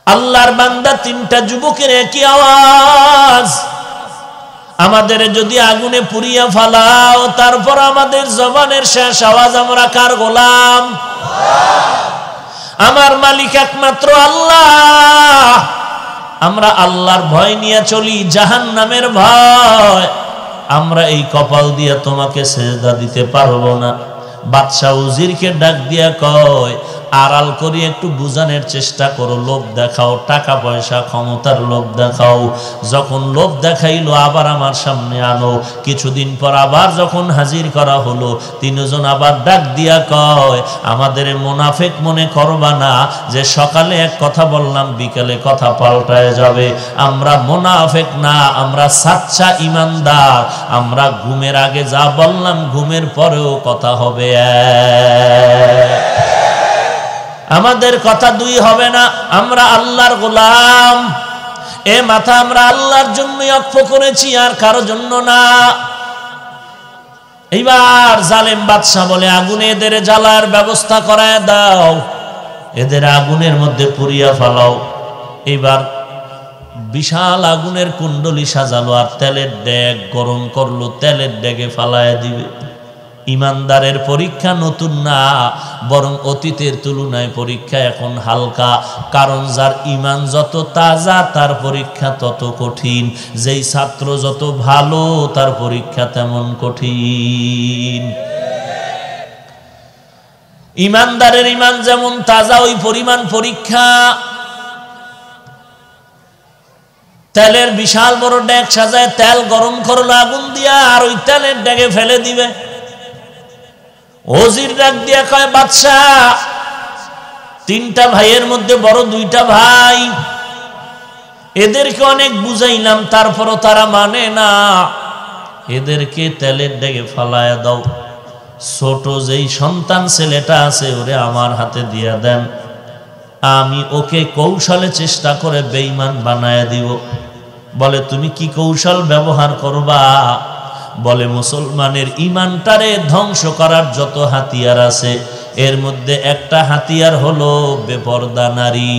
আল্লাহর বান্দা তিনটা যুবকের একই আওয়াজ, আমাদের যদি আগুনে পুড়িয়া ফালাও তারপর আমাদের জবানের শেষ আওয়াজ আমরা কার গোলাম? আমার মালিক একমাত্র আল্লাহ। আমরা আল্লাহর ভয় নিয়ে চলি, জাহান্নামের ভয়। আমরা এই কপাল দিয়ে তোমাকে সেজদা দিতে পারবো না। বাদশাহ উজিরকে ডাক দিয়া কয়, আড়াল করে একটু বুঝানোর চেষ্টা করো, লোভ দেখাও, টাকা পয়সা ক্ষমতার লোভ দেখাও। যখন লোভ দেখাইলো আবার আমার সামনে আনো। কিছুদিন পর আবার যখন হাজির করা হলো, তিনজন আবার ডাক দিয়া কয়, আমাদের মুনাফিক মনে করবা না যে সকালে এক কথা বললাম বিকেলে কথা পাল্টায় যাবে। আমরা মুনাফিক না, আমরা সাচ্চা ইমানদার। আমরা ঘুমের আগে যা বললাম ঘুমের পরেও কথা হবে। আমাদের কথা দুই হবে না। আমরা আল্লাহর গোলাম। এ মাথা আমরা আল্লাহর জন্যই অক্ষ করেছি, আর কারো জন্য না। এইবার জালেম বাদশা বলে, আগুনে এদের জ্বালার ব্যবস্থা করায় দাও, এদের আগুনের মধ্যে পুড়িয়া ফেলাও। এইবার বিশাল আগুনের কুণ্ডলি সাজালো আর তেলের ডেক গরম করলো, তেলের ডেকে ফালায় দিবে। ইমানদারের পরীক্ষা নতুন না, বরং অতীতের তুলনায় পরীক্ষা এখন হালকা। কারণ যার ইমান যত তাজা তার পরীক্ষা তত কঠিন। যেই ছাত্র যত ভালো তার পরীক্ষা তেমন কঠিন। ইমানদারের ইমান যেমন তাজা ওই পরিমাণ পরীক্ষা। তেলের বিশাল বড় ডেক সাজায় তেল গরম করলো আগুন দিয়া, আর ওই তেলের ডেকে ফেলে দিবে। ওজির ডাক দিয়া কয়, বাদশাহ তিনটা ভাইয়ের মধ্যে বড় দুইটা ভাই, এদেরকে অনেক বুঝাইলাম তারপরও তারা মানে না, এদেরকে তেলের ডেকে ফালায়া দাও। ছোট যেই সন্তান ছেলেটা আছে ওরে আমার হাতে দিয়া দেন, আমি ওকে কৌশলে চেষ্টা করে বেঈমান বানায়া দিব। বলে, তুমি কি কৌশল ব্যবহার করবা? বলে, মুসলমানের ইমানটারে ধ্বংস করার যত হাতিয়ার আছে এর মধ্যে একটা হাতিয়ার হলো বেপরদা নারী।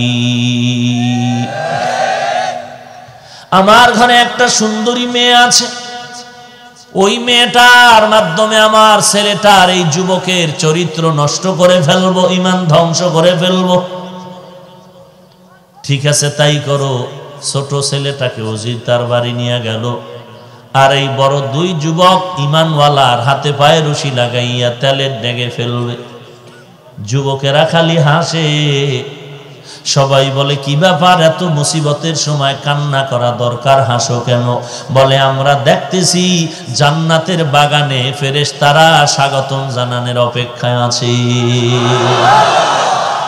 আমার ঘরে একটা সুন্দরী মেয়ে আছে, ওই মেয়েটার মাধ্যমে আমার ছেলেটার এই যুবকের চরিত্র নষ্ট করে ফেলবো, ইমান ধ্বংস করে ফেলবো। ঠিক আছে, তাই করো। ছোট ছেলেটাকে ওজির তার বাড়ি নিয়ে গেল, আর এই বড় দুই যুবক ইমানওয়ালার হাতে পায়ে রশি লাগাইয়া তেলের ডেকে ফেলবে। যুবকেরা খালি হাসে। সবাই বলে, কি ব্যাপার, এত মুসিবতের সময় কান্না করা দরকার, হাসো কেন? বলে, আমরা দেখতেছি জান্নাতের বাগানে ফেরেশতারা স্বাগতম জানানোর অপেক্ষায় আছে।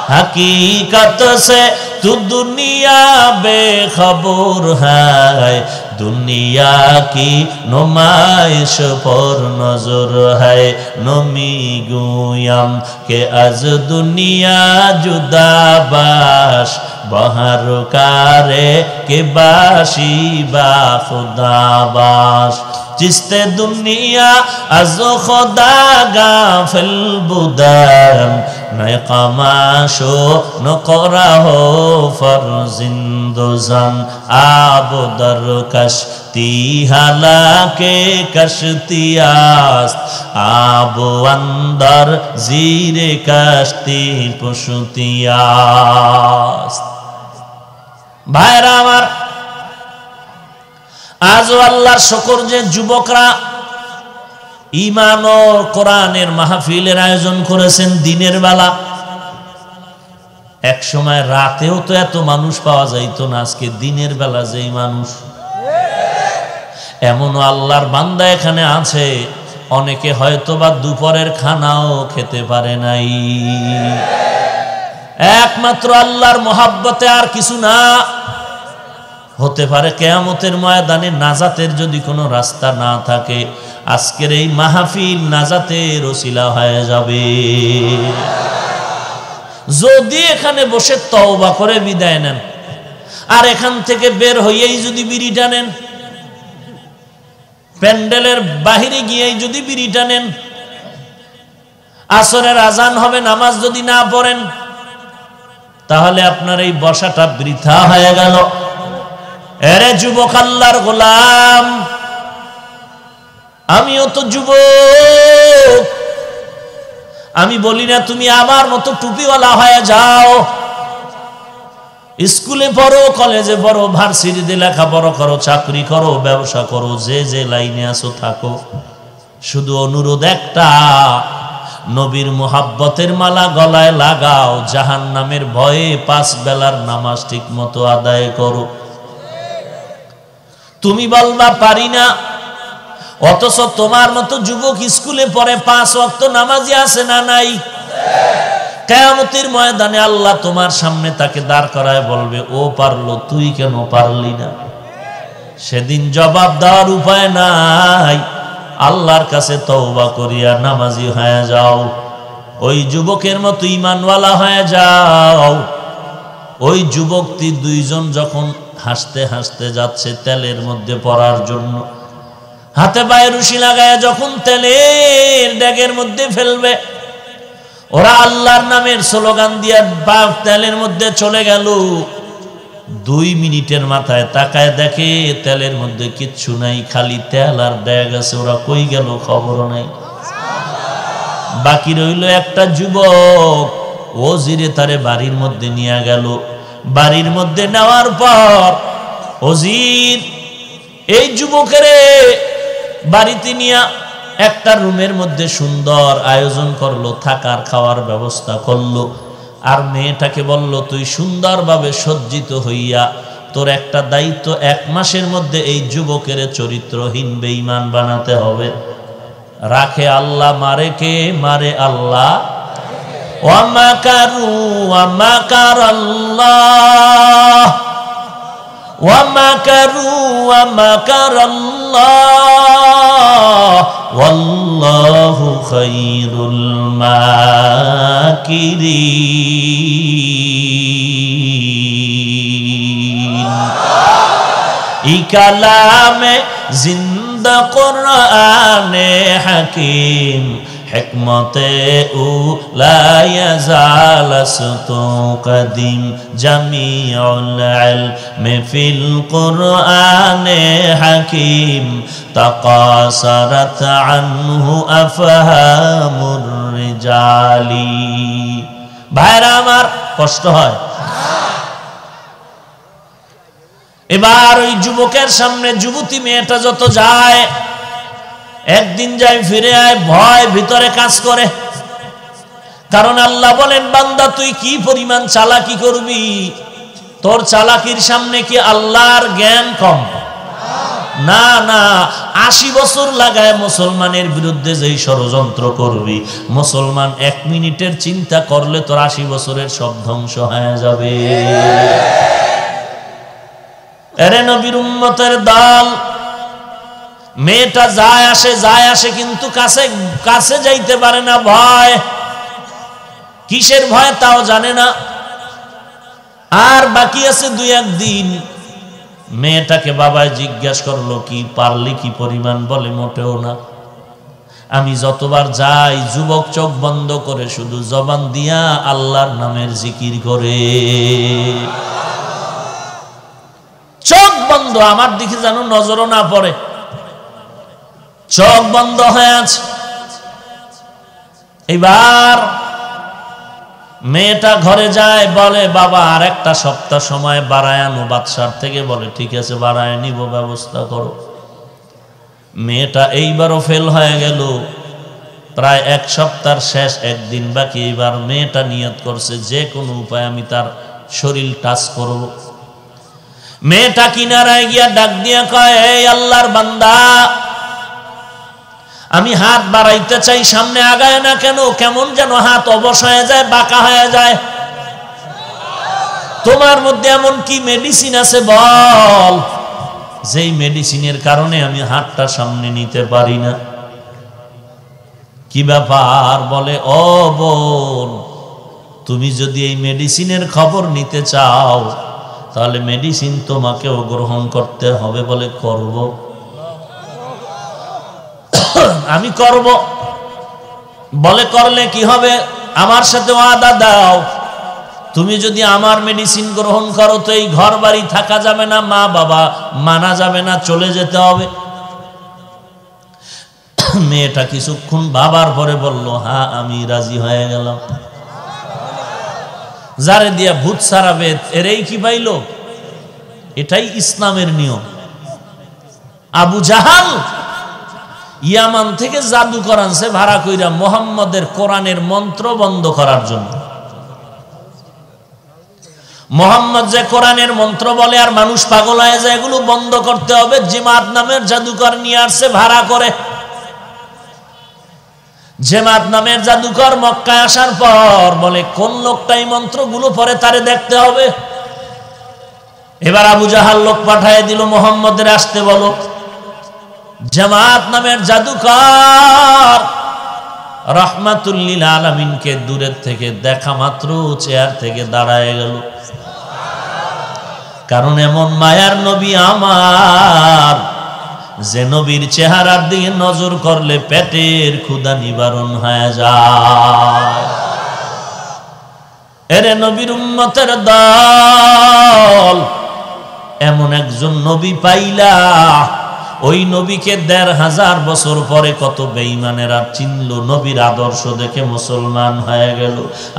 हकीकत से तू दुनिया बेखबर है, दुनिया की नुमाइश पर नजर है। नमी गुयम के आज दुनिया जुदा बाश, बहर कारे के बाशी बा खुदा बाश। जिसते दुनिया आज खुदा गाफिल बुदान, नए कमाशो न करा हो फरजिंदोजन। आब दर कश्ती हालाके कश्तियास्त, आब अंदर जीरे कश्ती पुष्टियास्त। भाईरा आमार, आज আল্লাহর শুকর যে যুবকরা ঈমান ও কোরআনের মাহফিলের আয়োজন করেছেন দিনের বেলা। এক সময় রাতেও তো এত মানুষ পাওয়া যাইতো না, আজকে দিনের বেলা যেই মানুষ। এমনও আল্লাহর বান্দা এখানে আছে, অনেকে হয়তোবা দুপুরের খানাও খেতে পারে নাই। একমাত্র আল্লাহর মোহাব্বতে, আর কিছু না। হতে পারে কিয়ামতের ময়দানে নাজাতের যদি কোনো রাস্তা না থাকে, আজকের এই মাহফিল নাজাতের ওসিলা হয়ে যাবে। যদি এখানে বসে তওবা করে বিদায় নেন, আর এখান থেকে বের হইয়েই যদি বিড়ি টানেন, প্যান্ডেলের বাহিরে গিয়েই যদি বিড়ি টানেন, আসরের আজান হবে নামাজ যদি না পড়েন, তাহলে আপনার এই বসাটা বৃথা হয়ে গেল। এরে যুবক আল্লাহর গোলাম, আমিও তো যুবক, আমি বলি না তুমি আমার মতো টুপিওয়ালা হয়ে যাও, স্কুলে পড়ো, কলেজে পড়ো, ভার্সিটিতে লেখাপড়া করো, চাকরি করো, ব্যবসা করো, যে যে লাইনে আছো থাকো। শুধু অনুরোধ একটা, নবীর মুহাব্বতের মালা গলায় লাগাও, জাহান্নামের ভয়ে 5 বেলার নামাজ ঠিক মতো আদায় করো। তুমি বলবা পারি না, অথচ তোমার মতো যুবক স্কুলে পড়ে 5 ওয়াক্ত নামাজি আছে না নাই? কিয়ামতের ময়দানে আল্লাহ তোমার সামনে তাকে দাঁড় করায় বলবে, ও পারলো, তুই কেন পারলি না? সেদিন জবাব দেওয়ার উপায় নাই, আল্লাহর কাছে তওবা করিয়া নামাজি হয়ে যাও, ওই যুবকের মতো ঈমানওয়ালা হয়ে যাও। ওই যুবকটি 2 জন যখন হাসতে হাসতে যাচ্ছে তেলের মধ্যে পড়ার জন্য, হাতে পায়ে রশি লাগায় যখন তেলের ড্যাগের মধ্যে ফেলবে, ওরা আল্লাহর নামের স্লোগান দিয়া তেলের মধ্যে চলে গেল। 2 মিনিটের মাথায় তাকায় দেখে তেলের মধ্যে কিচ্ছু নাই, খালি তেল আর ড্যাগ আছে। ওরা কই গেল খবর নাই। বাকি রইল একটা যুবক, ও জিরে তারে বাড়ির মধ্যে নিয়ে গেল। বাড়ির মধ্যে নেওয়ার পর ওজির এই যুবকের বাড়িতে নিয়ে একটা রুমের মধ্যে সুন্দর আয়োজন করলো, থাকার খাওয়ার ব্যবস্থা করলো। আর মেয়েটাকে বলল, তুই সুন্দরভাবে সজ্জিত হইয়া তোর একটা দায়িত্ব, 1 মাসের মধ্যে এই যুবকের চরিত্রহীন বেঈমান বানাতে হবে। রাখে আল্লাহ, মারে কে? মারে আল্লাহ। ওয়া মাকারু ওয়া মাকারাল্লাহ ওয়া মাকারু ওয়া মাকারাল্লাহ ওয়াল্লাহু খায়রুল মাকিরিন। ই কালামে জিন্দা কুরআনে হাকিম, হিকমতে ও লা ইয়াজালাসতু কদিম, জামিউল ইলমি ফিল কুরআনে হাকিম, তাকাসারাত আনহু আফহামুর রিজালি। ভাইরা আমার, কষ্ট হয়। এবার ওই যুবকের সামনে যুবতী মেয়েটা যত যায়, একদিন যায় ফিরে আয়, ভয় ভিতরে কাজ করে। কারণ আল্লাহ বলেন, বান্দা তুই কি পরিমাণ চালাকি করবি, তোর চালাকির সামনে কি আল্লাহর জ্ঞান কম? না না, 80 বছর লাগায় মুসলমানের বিরুদ্ধে যেই ষড়যন্ত্র করবি, মুসলমান 1 মিনিটের চিন্তা করলে তোর 80 বছরের সব ধ্বংস হয়ে যাবে। এরে নবীর উম্মতের দল, মেয়েটা যায় আসে কিন্তু কাছে যাইতে পারে না। ভয়, কিসের ভয় তাও জানে না। আর বাকি আছে 2-1 দিন। মেয়েটাকে বাবায় জিজ্ঞাসা করলো, কি পারলি কি পরিমাণ? বলে, মোটেও না। আমি যতবার যাই যুবক চোখ বন্ধ করে শুধু জবান দিয়া আল্লাহর নামের জিকির করে, চোখ বন্ধ, আমার দিকে যেন নজরও না পড়ে, চোখ বন্ধ হয়ে আছে। এবার মেয়েটা ঘরে যায়, বলে, বাবা আর 1টা সপ্তাহ সময় বাড়ায় আনো বাদশার থেকে। বলে, ঠিক আছে, বাড়ায় নিব, ব্যবস্থা করো। মেয়েটা এইবারও ফেল হয়ে গেল। প্রায় 1 সপ্তাহের শেষ 1 দিন বাকি। এবার মেয়েটা নিয়ত করছে, যে কোনো উপায়ে আমি তার শরীর টাচ করব। মেয়েটা কিনারায় গিয়া ডাক দিয়া কয়, এই আল্লাহর বান্দা, আমি হাত বাড়াইতে চাই, সামনে আগায় না কেন? কেমন যেন হাত অবশ হয়ে যায়, বাঁকা হয়ে যায়। তোমার মধ্যে এমন কি মেডিসিন আছে বল, যেই মেডিসিনের কারণে আমি হাতটা সামনে নিতে পারি না? কি ব্যাপার? বলে, ও বোন, তুমি যদি এই মেডিসিনের খবর নিতে চাও তাহলে মেডিসিন তোমাকেও গ্রহণ করতে হবে। বলে, করব। আমি করব। বলে, করলে কি হবে? আমার সাথে ওয়াদা দাও, তুমি যদি আমার মেডিসিন গ্রহণ করো তো এই ঘর বাড়ি থাকা যাবে না, মা বাবা মানা যাবে না, চলে যেতে হবে। মেয়েটা কিছুক্ষণ বাবার পরে বলল, হ্যাঁ আমি রাজি হয়ে গেলাম। যারে দিয়া ভূত সারাবে এরেই কি পাইল? এটাই ইসলামের নিয়ম। আবু জাহাল ইয়ামান থেকে জাদুকর আনছে ভাড়া কইরা মুহাম্মদের কোরআনের মন্ত্র বন্ধ করার জন্য। মুহাম্মদ যে কোরআনের মন্ত্র বলে আর মানুষ পাগল হয়ে যায়, এগুলো বন্ধ করতে হবে। জিমাত নামের জাদুকর নিয়ে আসছে ভাড়া করে। জেমাত নামের জাদুকর মক্কায় আসার পর বলে, কোন লোকটাই মন্ত্রগুলো পরে তারে দেখতে হবে। এবার আবু জাহাল লোক পাঠিয়ে দিল, মুহাম্মদের আসতে বলো। জামাত নামের জাদুকর রাহমাতুল লিল আলামিনকে দূরের থেকে দেখা মাত্র চেয়ার থেকে দাঁড়ায় গেল। কারণ এমন মায়ার নবী আমার, যে নবীর চেহারার দিকে নজর করলে পেটের ক্ষুধা নিবারণ হয়ে যায়। এরে নবীর উম্মতের দল, এমন একজন নবী পাইলা, ওই নবীকে ১৫০০ বছর পরে কত বেঈমানেরা চিনল, নবীর আদর্শ দেখে মুসলমান হয়ে গেল।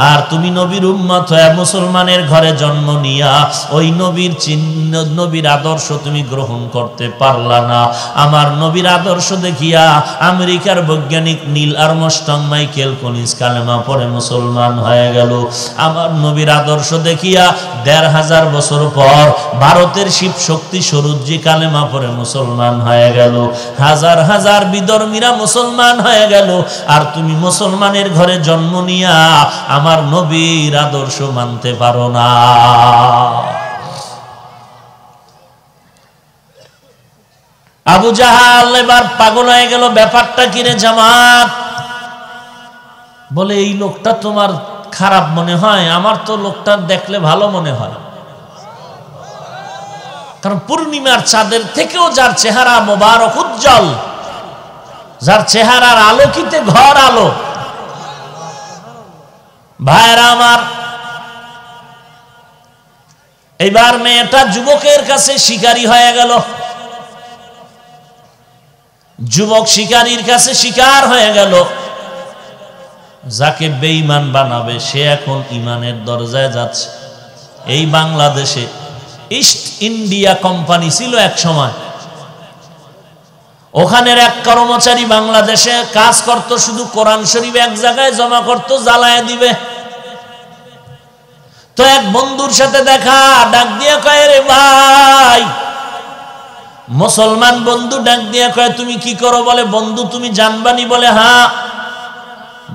আর তুমি নবীর উম্মত হয়ে মুসলমানের ঘরে জন্ম নিয়া ওই নবীর চিহ্ন, নবীর আদর্শ তুমি গ্রহণ করতে পারলা না। আমার নবীর আদর্শ দেখিয়া আমেরিকার বৈজ্ঞানিক নীল আর্মস্ট্রং মাইকেল কলিন্স কালেমা পড়ে মুসলমান হয়ে গেল। আমার নবীর আদর্শ দেখিয়া ১৫০০ বছর পর ভারতের শিব শক্তি সরুজ্জি কালেমা পড়ে মুসলমান হয়ে গেল। হাজার হাজার বিধর্মীরা মুসলমান হয়ে গেল। আর তুমি মুসলমানের ঘরে জন্ম নিয়া আমার নবীর আদর্শ মানতে পারো না। আবু জাহাল এবার পাগল হয়ে গেল, ব্যাপারটা কিরে জামাত? বলে, এই লোকটা তোমার খারাপ মনে হয়? আমার তো লোকটা দেখলে ভালো মনে হয়। কারণ পূর্ণিমার চাঁদের থেকেও যার চেহারা মোবারক উজ্জ্বল, যার চেহারার আলোকিতে ঘর আলো। ভাইরা আমার, এবার মেয়েটা যুবকের কাছে শিকারী হয়ে গেল। যুবক শিকারীর কাছে শিকার হয়ে গেল। যাকে বেঈমান বানাবে সে এখন ইমানের দরজায় যাচ্ছে। এই বাংলাদেশে ইস্ট ইন্ডিয়া কোম্পানি ছিল এক সময়, ওখানের এক কর্মচারী বাংলাদেশে কাজ করত, শুধু কোরআন শরীফ এক জায়গায় জমা করত, জ্বালায় দিবে। তো এক বন্ধুর সাথে দেখা, ডাক দিয়ে কয়, রে ভাই, মুসলমান বন্ধু ডাক দিয়ে কয়, তুমি কি করো? বলে, বন্ধু তুমি জানবানি? বলে, হ্যাঁ।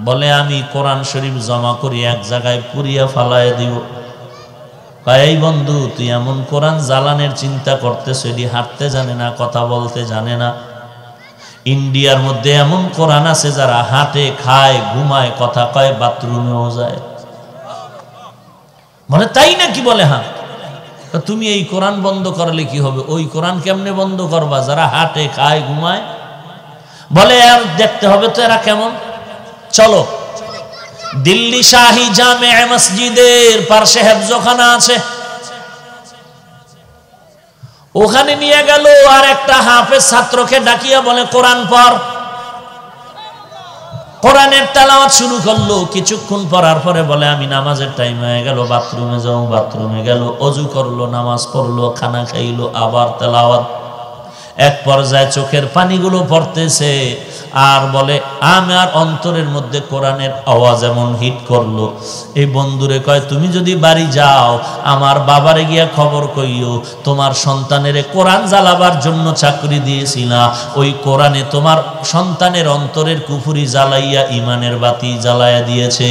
বলে, আমি কোরআন শরীফ জমা করি, এক জায়গায় পুড়িয়া ফালায় দিব। এই বন্ধু, তুই এমন কোরআন জ্বালানের চিন্তা করতেছ, এটি হাঁটতে জানে না, কথা বলতে জানে না। ইন্ডিয়ার মধ্যে এমন কোরআন আছে যারা হাঁটে, খায়, ঘুমায়, কথা কয়, বাথরুমেও যায়। বলে, তাই নাকি? বলে, হ্যাঁ। তুমি এই কোরআন বন্ধ করলে কি হবে? ওই কোরআন কেমনে বন্ধ করবা যারা হাঁটে, খায়, ঘুমায়? বলে, আর দেখতে হবে তো এরা কেমন। চলো, দিল্লি শাহী জামে মসজিদের পাশে হেফজখানা আছে, ওখানে নিয়ে গেল। আর একটা হাফেজ ছাত্রকে ডাকিয়া বলে, কোরআন পড়। কোরআনের তেলাওয়াত শুরু করলো। কিছুক্ষণ পড়ার পরে বলে, আমি নামাজের টাইম হয়ে গেল, বাথরুমে যাও। বাথরুমে গেল, অজু করলো, নামাজ পড়লো, খানা খাইলো, আবার তেলাওয়াত। এক পর্যায়ে চোখের পানিগুলো পড়তেছে আর বলে, আমার অন্তরের মধ্যে কোরআনের আওয়াজ এমন হিট করলো। এই বন্ধুরে কয়, তুমি যদি বাড়ি যাও, আমার বাবারে গিয়া খবর কইও, তোমার সন্তানের কোরআন জ্বালাবার জন্য চাকরি দিয়েছিলাম, ওই কোরআনে তোমার সন্তানের অন্তরের কুফুরি জ্বালাইয়া ইমানের বাতি জ্বালাইয়া দিয়েছে।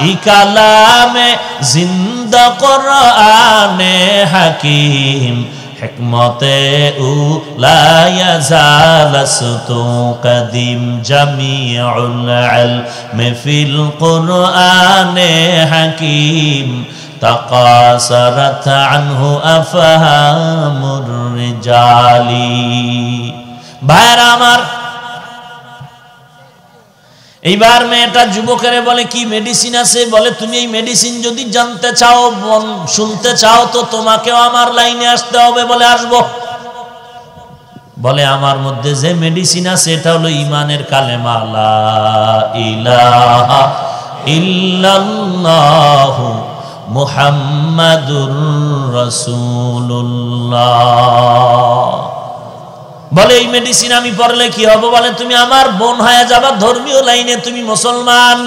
ই কালামে জিন্দা কোরআনে হাকিম, হিকমতে উ লা ইয়াজালাসতু কদিম, জামিউল ইলমি ফিল কুরআনে হাকিম, তাকাসারাত আনহু আফহামুর রিজালি। ভাইরা আমার, এইবার মেয়েটা যুবকের বলে কি মেডিসিন আছে? বলে তুমি এই মেডিসিন যদি জানতে চাও, শুনতে চাও, তো তোমাকেও আমার লাইনে আসতে হবে। বলে আসবো। বলে আমার মধ্যে যে মেডিসিন আছে এটা হলো ইমানের কালেমা, লা ইলাহা ইল্লাল্লাহু মুহাম্মাদুর রাসূলুল্লাহ। বলে এই মেডিসিন আমি পড়লে কি হবে? বলে তুমি আমার বোন হয়ে যাবা, ধর্মীয় লাইনে তুমি মুসলমান।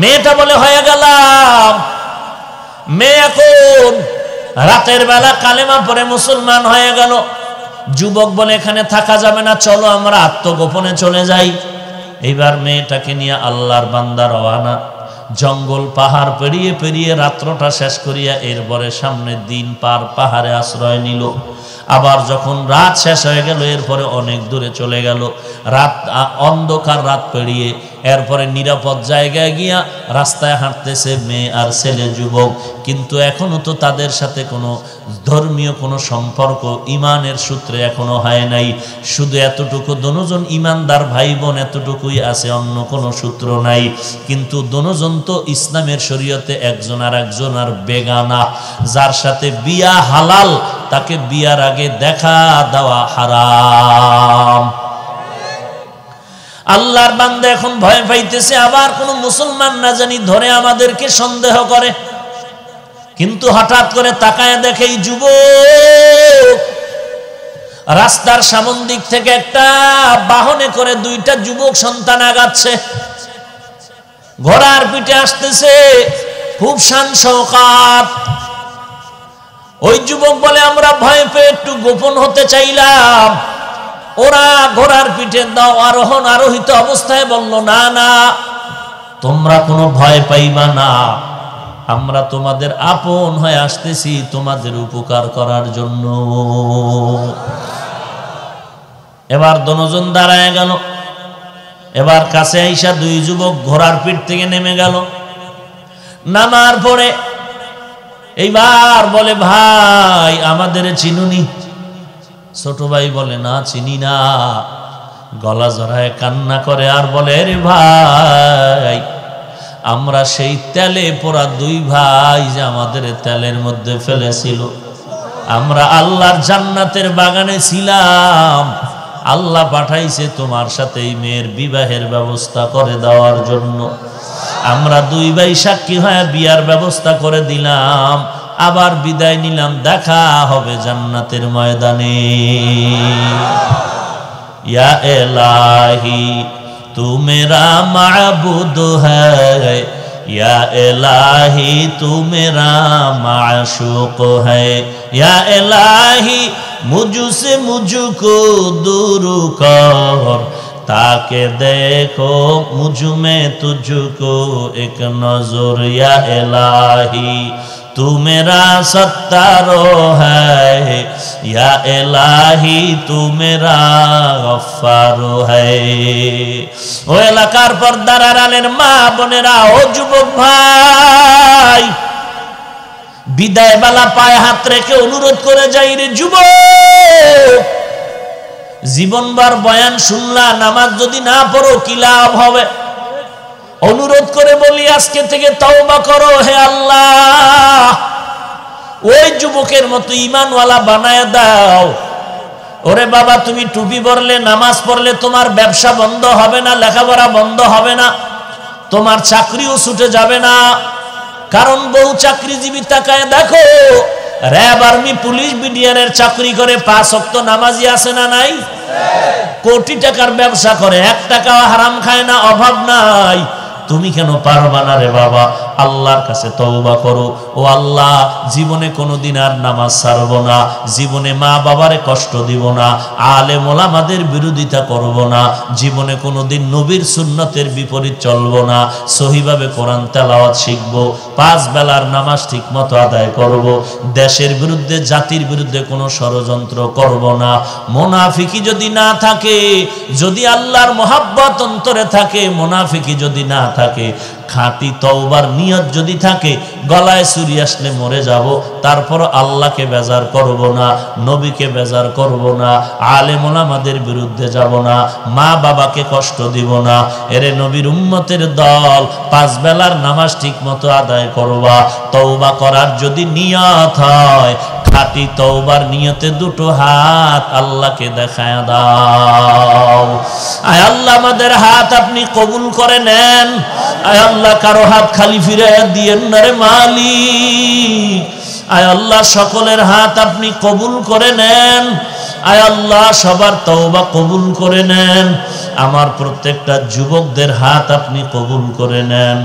মেয়েটা বলে হয়ে গেলাম। মেয়ে এখন রাতের বেলা কালেমা পড়ে মুসলমান হয়ে গেল। যুবক বলে এখানে থাকা যাবে না, চলো আমরা আত্মগোপনে চলে যাই। এইবার মেয়েটাকে নিয়ে আল্লাহর বান্দা রওয়ানা। জঙ্গল পাহাড় পেরিয়ে পেরিয়ে রাত্রটা শেষ করিয়া এরপরে সামনের দিন পার পাহাড়ে আশ্রয় নিল। আবার যখন রাত শেষ হয়ে গেল, এরপরে অনেক দূরে চলে গেল। রাত অন্ধকার রাত পেরিয়ে এরপরে নিরাপদ জায়গায় গিয়া রাস্তায় হাঁটতেছে মেয়ে আর ছেলে, যুবক। কিন্তু এখনো তো তাদের সাথে কোনো ধর্মীয় কোনো সম্পর্ক ইমানের সূত্রে এখনো হয় নাই। শুধু এতটুকু দুজন ইমানদার ভাই বোন এতটুকুই আছে, অন্য কোনো সূত্র নাই। কিন্তু দুজন তো ইসলামের শরীয়তে একজন আর একজন আর বেগানা। যার সাথে বিয়া হালাল, তাকে বিয়ার আগে দেখা দেওয়া হারাম। আল্লাহর বান্দা এখন ভয় পাইতেছে, আবার কোন মুসলমান না জানি ধরে আমাদেরকে সন্দেহ করে। কিন্তু হঠাৎ করে তাকায় দেখে এই যুবক রাস্তার সামন দিক থেকে একটা বাহনে করে দুইটা যুবক সন্তান আগাচ্ছে, ঘোড়ার পিঠে আসতেছে, খুব শান শওকাত। ওই যুবক বলে আমরা ভয় পেয়ে একটু গোপন হতে চাইলাম। ওরা ঘোড়ার পিঠে দাও আরোহণ আরোহিত অবস্থায় বলল, না না, তোমরা কোনো ভয় পাইবা না, আমরা তোমাদের আপন হয়ে আসতেছি তোমাদের উপকার করার জন্য। এবার দুজন দাঁড়ায় গেল। এবার কাছে আইসা দুই যুবক ঘোড়ার পিঠ থেকে নেমে গেল। নামার পরে এইবার বলে, ভাই আমাদের চিনুনি? ছোট ভাই বলে, না চিনি না। গলা জড়ায় কান্না করে আর বলে, রে ভাই আমরা সেই তেলে পোড়া দুই ভাই যে আমাদের তেলের মধ্যে ফেলেছিল। আমরা আল্লাহর জান্নাতের বাগানে ছিলাম, আল্লাহ পাঠাইছে তোমার সাথে এই মেয়ের বিবাহের ব্যবস্থা করে দেওয়ার জন্য। আমরা দুই ভাই সাক্ষী হয়ে বিয়ার ব্যবস্থা করে দিলাম, আবার বিদায় নিলাম, দেখা হবে জান্নাতের ময়দানে। ইয়া ইলাহি তু মেরা মাবুদ হ্যায়, ইয়া ইলাহি তু মেরা মাশুক হ্যায়, ইয়া ইলাহি মুঝসে মুঝকো दूर कर, ताके देखो मुझ में तुझको एक नजर, या इलाही तू मेरा सत्तारो है, या इलाही तू मेरा गफ्फारो है। ও এলাকার পর্দার আড়ালের মা বোনেরা, ও যুবক ভাই, বিদায় বেলা পায়ে হাত রেখে অনুরোধ করে যাই, রে যুবক, জীবনভর বয়ান শুনলা, নামাজ যদি না পড়ো কি লাভ হবে? অনুরোধ করে বলি আজকে থেকে তওবা করো, হে আল্লাহ ওই যুবকের মতো ঈমানওয়ালা বানায় দাও। ওরে বাবা, তুমি টুপি পরলে, নামাজ পড়লে তোমার ব্যবসা বন্ধ হবে না, লেখাপড়া বন্ধ হবে না, তোমার চাকরিও ছুটে যাবে না। কারণ বহু চাকরিজীবী তাকায় দেখো, র‍্যাব, আর্মি, পুলিশ, বিডিআরের চাকরি করে, 5 ওয়াক্ত নামাজি আছে না নাই? কোটি টাকার ব্যবসা করে, 1 টাকাও হারাম খায় না, অভাব নাই। তুমি কেন পারবা না রে বাবা? আল্লাহর কাছে তওবা করো। ও আল্লাহ, জীবনে কোনোদিন আর নামাজ ছাড়ব না, জীবনে মা বাবারে কষ্ট দিব না, আলেম ওলামাদের বিরোধিতা করব না, জীবনে কোনোদিন নবীর সুন্নতের বিপরীত চলব না, সহিভাবে কোরআন তেলাওয়াত শিখব, 5 বেলার নামাজ ঠিকমতো আদায় করব, দেশের বিরুদ্ধে জাতির বিরুদ্ধে কোনো ষড়যন্ত্র করব না। মুনাফিকি যদি না থাকে, যদি আল্লাহর মহাব্বত অন্তরে থাকে, মুনাফিকি যদি না থাকে, খাঁটি তওবার নিয়ত যদি থাকে, গলায় ছুরি আসলে মরে যাব, তারপর আল্লাহকে বেজার করব না, নবীকে বেজার করব না, আলেম ওলামাদের বিরুদ্ধে যাব না, মা বাবাকে কষ্ট দিব না। এরে নবীর উম্মতের দল, 5 বেলার নামাজ ঠিক মতো আদায় করবা। তওবা করার যদি নিয়ত হয়, খাঁটি তওবার নিয়তে দুটো হাত আল্লাহকে দেখায় দাও। আয় আল্লাহ, আমাদের হাত আপনি কবুল করে নেন। আয় আল্লাহ, কারো হাত খালি ফিরে দিয়েন না রে মালিক। আয় আল্লাহ, সকলের হাত আপনি কবুল করে নেন। আয় আল্লাহ, সবার তওবা কবুল করে নেন। আমার প্রত্যেকটা যুবকদের হাত আপনি কবুল করে নেন।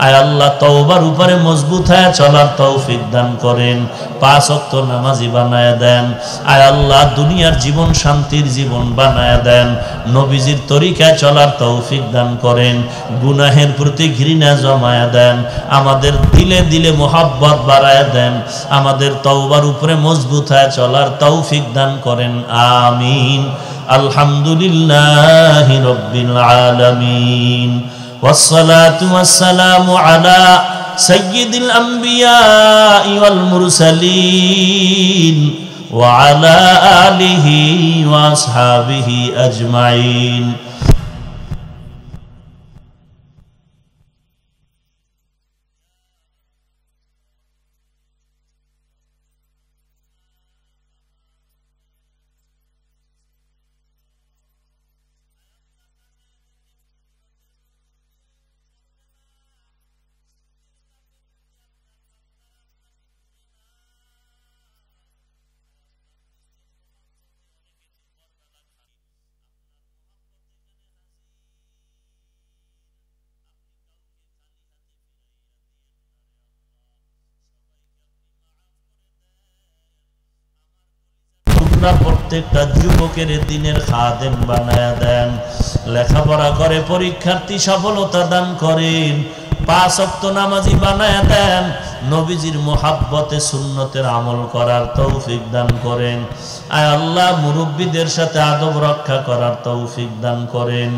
আয় আল্লাহ, তওবার উপরে মজবুত হয়ে চলার তৌফিক দান করেন। 5 ওয়াক্ত নামাজি বানায় দেন। আয় আল্লাহ, দুনিয়ার জীবন শান্তির জীবন বানায় দেন। নবীজির তরিকায় চলার তৌফিক দান করেন। গুনাহের প্রতি ঘৃণা জমায়া দেন। আমাদের দিলে দিলে মোহাব্বত বাড়ায় দেন। আমাদের তওবার উপরে মজবুত হয়ে চলার তৌফিক দান করেন। আমিন। আলহামদুলিল্লাহি রাব্বিল আলামিন। والصلاة والسلام على سيد الأنبياء والمرسلين وعلى آله وأصحابه أجمعين. প্রত্যেকটা যুবকের দিনের খাদেম বানায়া দেন। লেখাপড়া করে পরীক্ষার্থী সফলতা দান করেন। 5 ওয়াক্ত নামাজি বানায়া দেন। নবীজির মোহাব্বতে সুন্নতের আমল করার তৌফিক দান করেন। আয় আল্লাহ, মুরব্বীদের সাথে আদব রক্ষা করার তৌফিক দান করেন।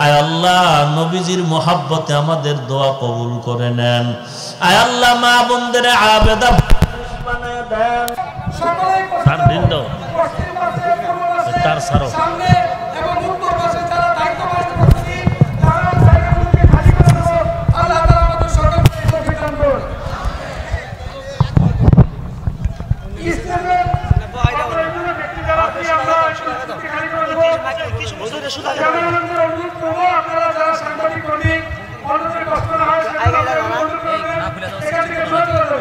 আয় আল্লাহ, নবীজির মোহাব্বতে আমাদের দোয়া কবুল করে নেন। আয় আল্লাহ, মা বোনদের আবেদা বানায়া দেন। তার সারো সামনে এবং উত্তর পাশে যারা দায়িত্ব পালন করছি তারা জায়গাগুলোকে খালি করে দাও। আল্লাহ তাআলা আমাদের সকলকে তৌফিক দান করুন। ইসলামের অগ্রগতির ব্যক্তি যারা আছি আমরা খালি করে দেব। হুজুরের সুদা জানানোর অনুরোধ করব, আপনারা যারা সাংবাদিক কর্মী অন্যদের কষ্ট না হয় সেটা এখান থেকে সরে যাবেন।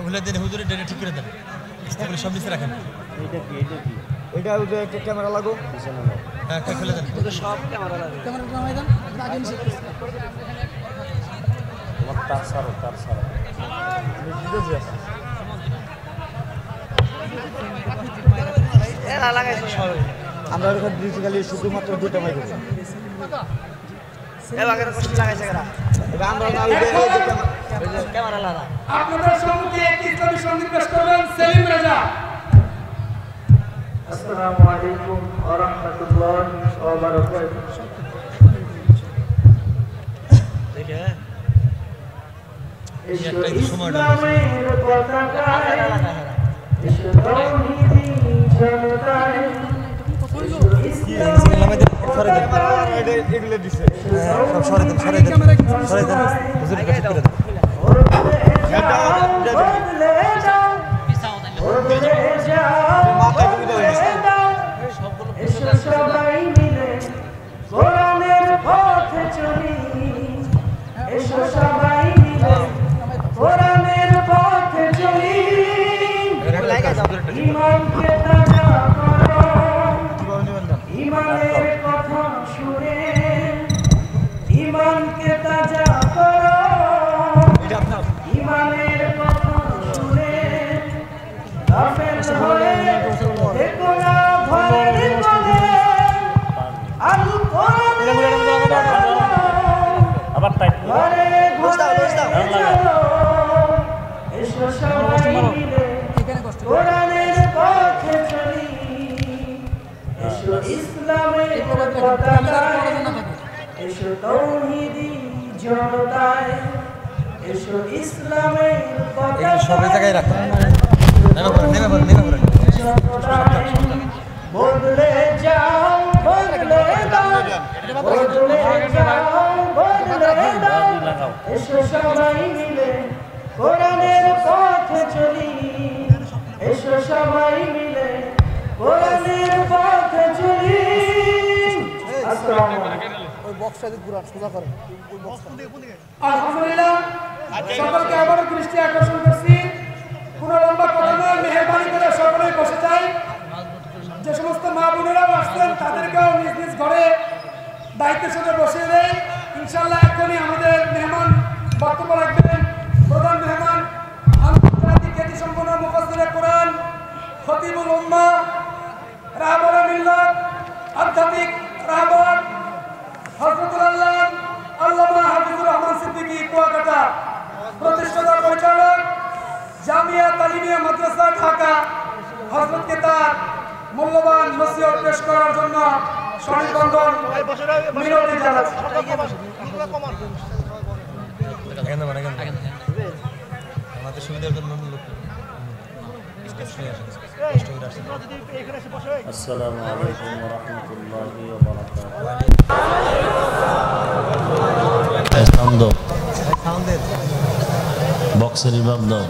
ভুলে দিন হুজুরের ডেটে ঠিক করে দেন। তারপরে সব নিচে রাখেন। এটা একটা ক্যামেরা লাগো। হ্যাঁ, খুলে দেন। সব ক্যামেরা লাগে। ক্যামেরা নামাই দেন। আগে নিচে তার সারো এরা লাগাইছে সব। আমরা এখানে ডিজিটালি শুধুমাত্র 2টা মাইক আছে। এ লাগারে কষ্ট লাগাইছে এরা। এটা আমরা না ক্যামেরা লাগা। আপনাদের সম্মুখে একটি ইসলামী সঙ্গীত পেশ করবেন সেলিম রাজা। আসসালামু আলাইকুম ওয়া রাহমাতুল্লাহি ওয়া বারাকাতুহু। দেখে ইসলামের পতাকায় এসো তাওহীদি জনতায় এগুলো দিছে। সব সরে দেন হুজুর ঠিক করে দেন। সবাই মিলে কোরআনের পথে চলি। এসো সবাই মিলে কোরআনের পথে চলি। ইমানকে তাজা করো, ইমানের কথা শুনে ইমানকে তাজা করো। ইমানের কথা শুনে গাফেল হয়ে দেখো না ভয়ের বলে। আল কোরআনের আবার টাইট ঘরে ঘরে চলো। এসো সবাই মিলে কোরআনের পথে চলি। এসো ইসলামের পতাকায় এসো তৌহিদি জনতায়, এসো ইসলামের পতাকা সবাই জায়গায় রাখো। নেমে পড়েন। জনতায়, বদলে যাও, বদলে দাও, বদলে যাও, বদলে দাও। এসো সবাই মিলে কোরআনের পথে চলি, এসো সবাই মিলে কোরআনের পথে চলি। আসসালামু আলাইকুম। আলহামদুলিল্লাহ, সকলকে আবারও দৃষ্টি আকর্ষণ করছি। কোনো লম্বা কথা নয়, মেহরবানি করে সকলেই বসে যাই। যে সমস্ত মা বোনেরাও আসছেন তাদেরকেও নিজ নিজ ঘরে দায়িত্বের সাথে বসিয়ে দেয়। ইনশাআল্লাহ এখনই আমাদের মেহমান বক্তব্য রাখবেন। প্রধান মেহমান আন্তর্জাতিক খ্যাতিসম্পন্ন মুফাসসিরে কোরআন, খতিবুল উম্মাহ, রাহবরে মিল্লাত, আধ্যাত্মিক রাহবার হযরতুল আল্লামা হাফিজুর রহমান সিদ্দিকী কুয়াকাটা, প্রতিষ্ঠাতা পরিচালক জামিয়া তালিমিয়া মাদ্রাসা ঢাকা, হযরতকে তার মূল্যবান নসিহত পেশ করার জন্য সনিবন্ধন মিনতি জানাচ্ছি। আমাদের সুবিধার জন্য আসসালামু আলাইকুম ওয়া রাহমাতুল্লাহি ওয়া বারাকাতুহু। সাউন্ড বক্সের রিভার্ব দাও।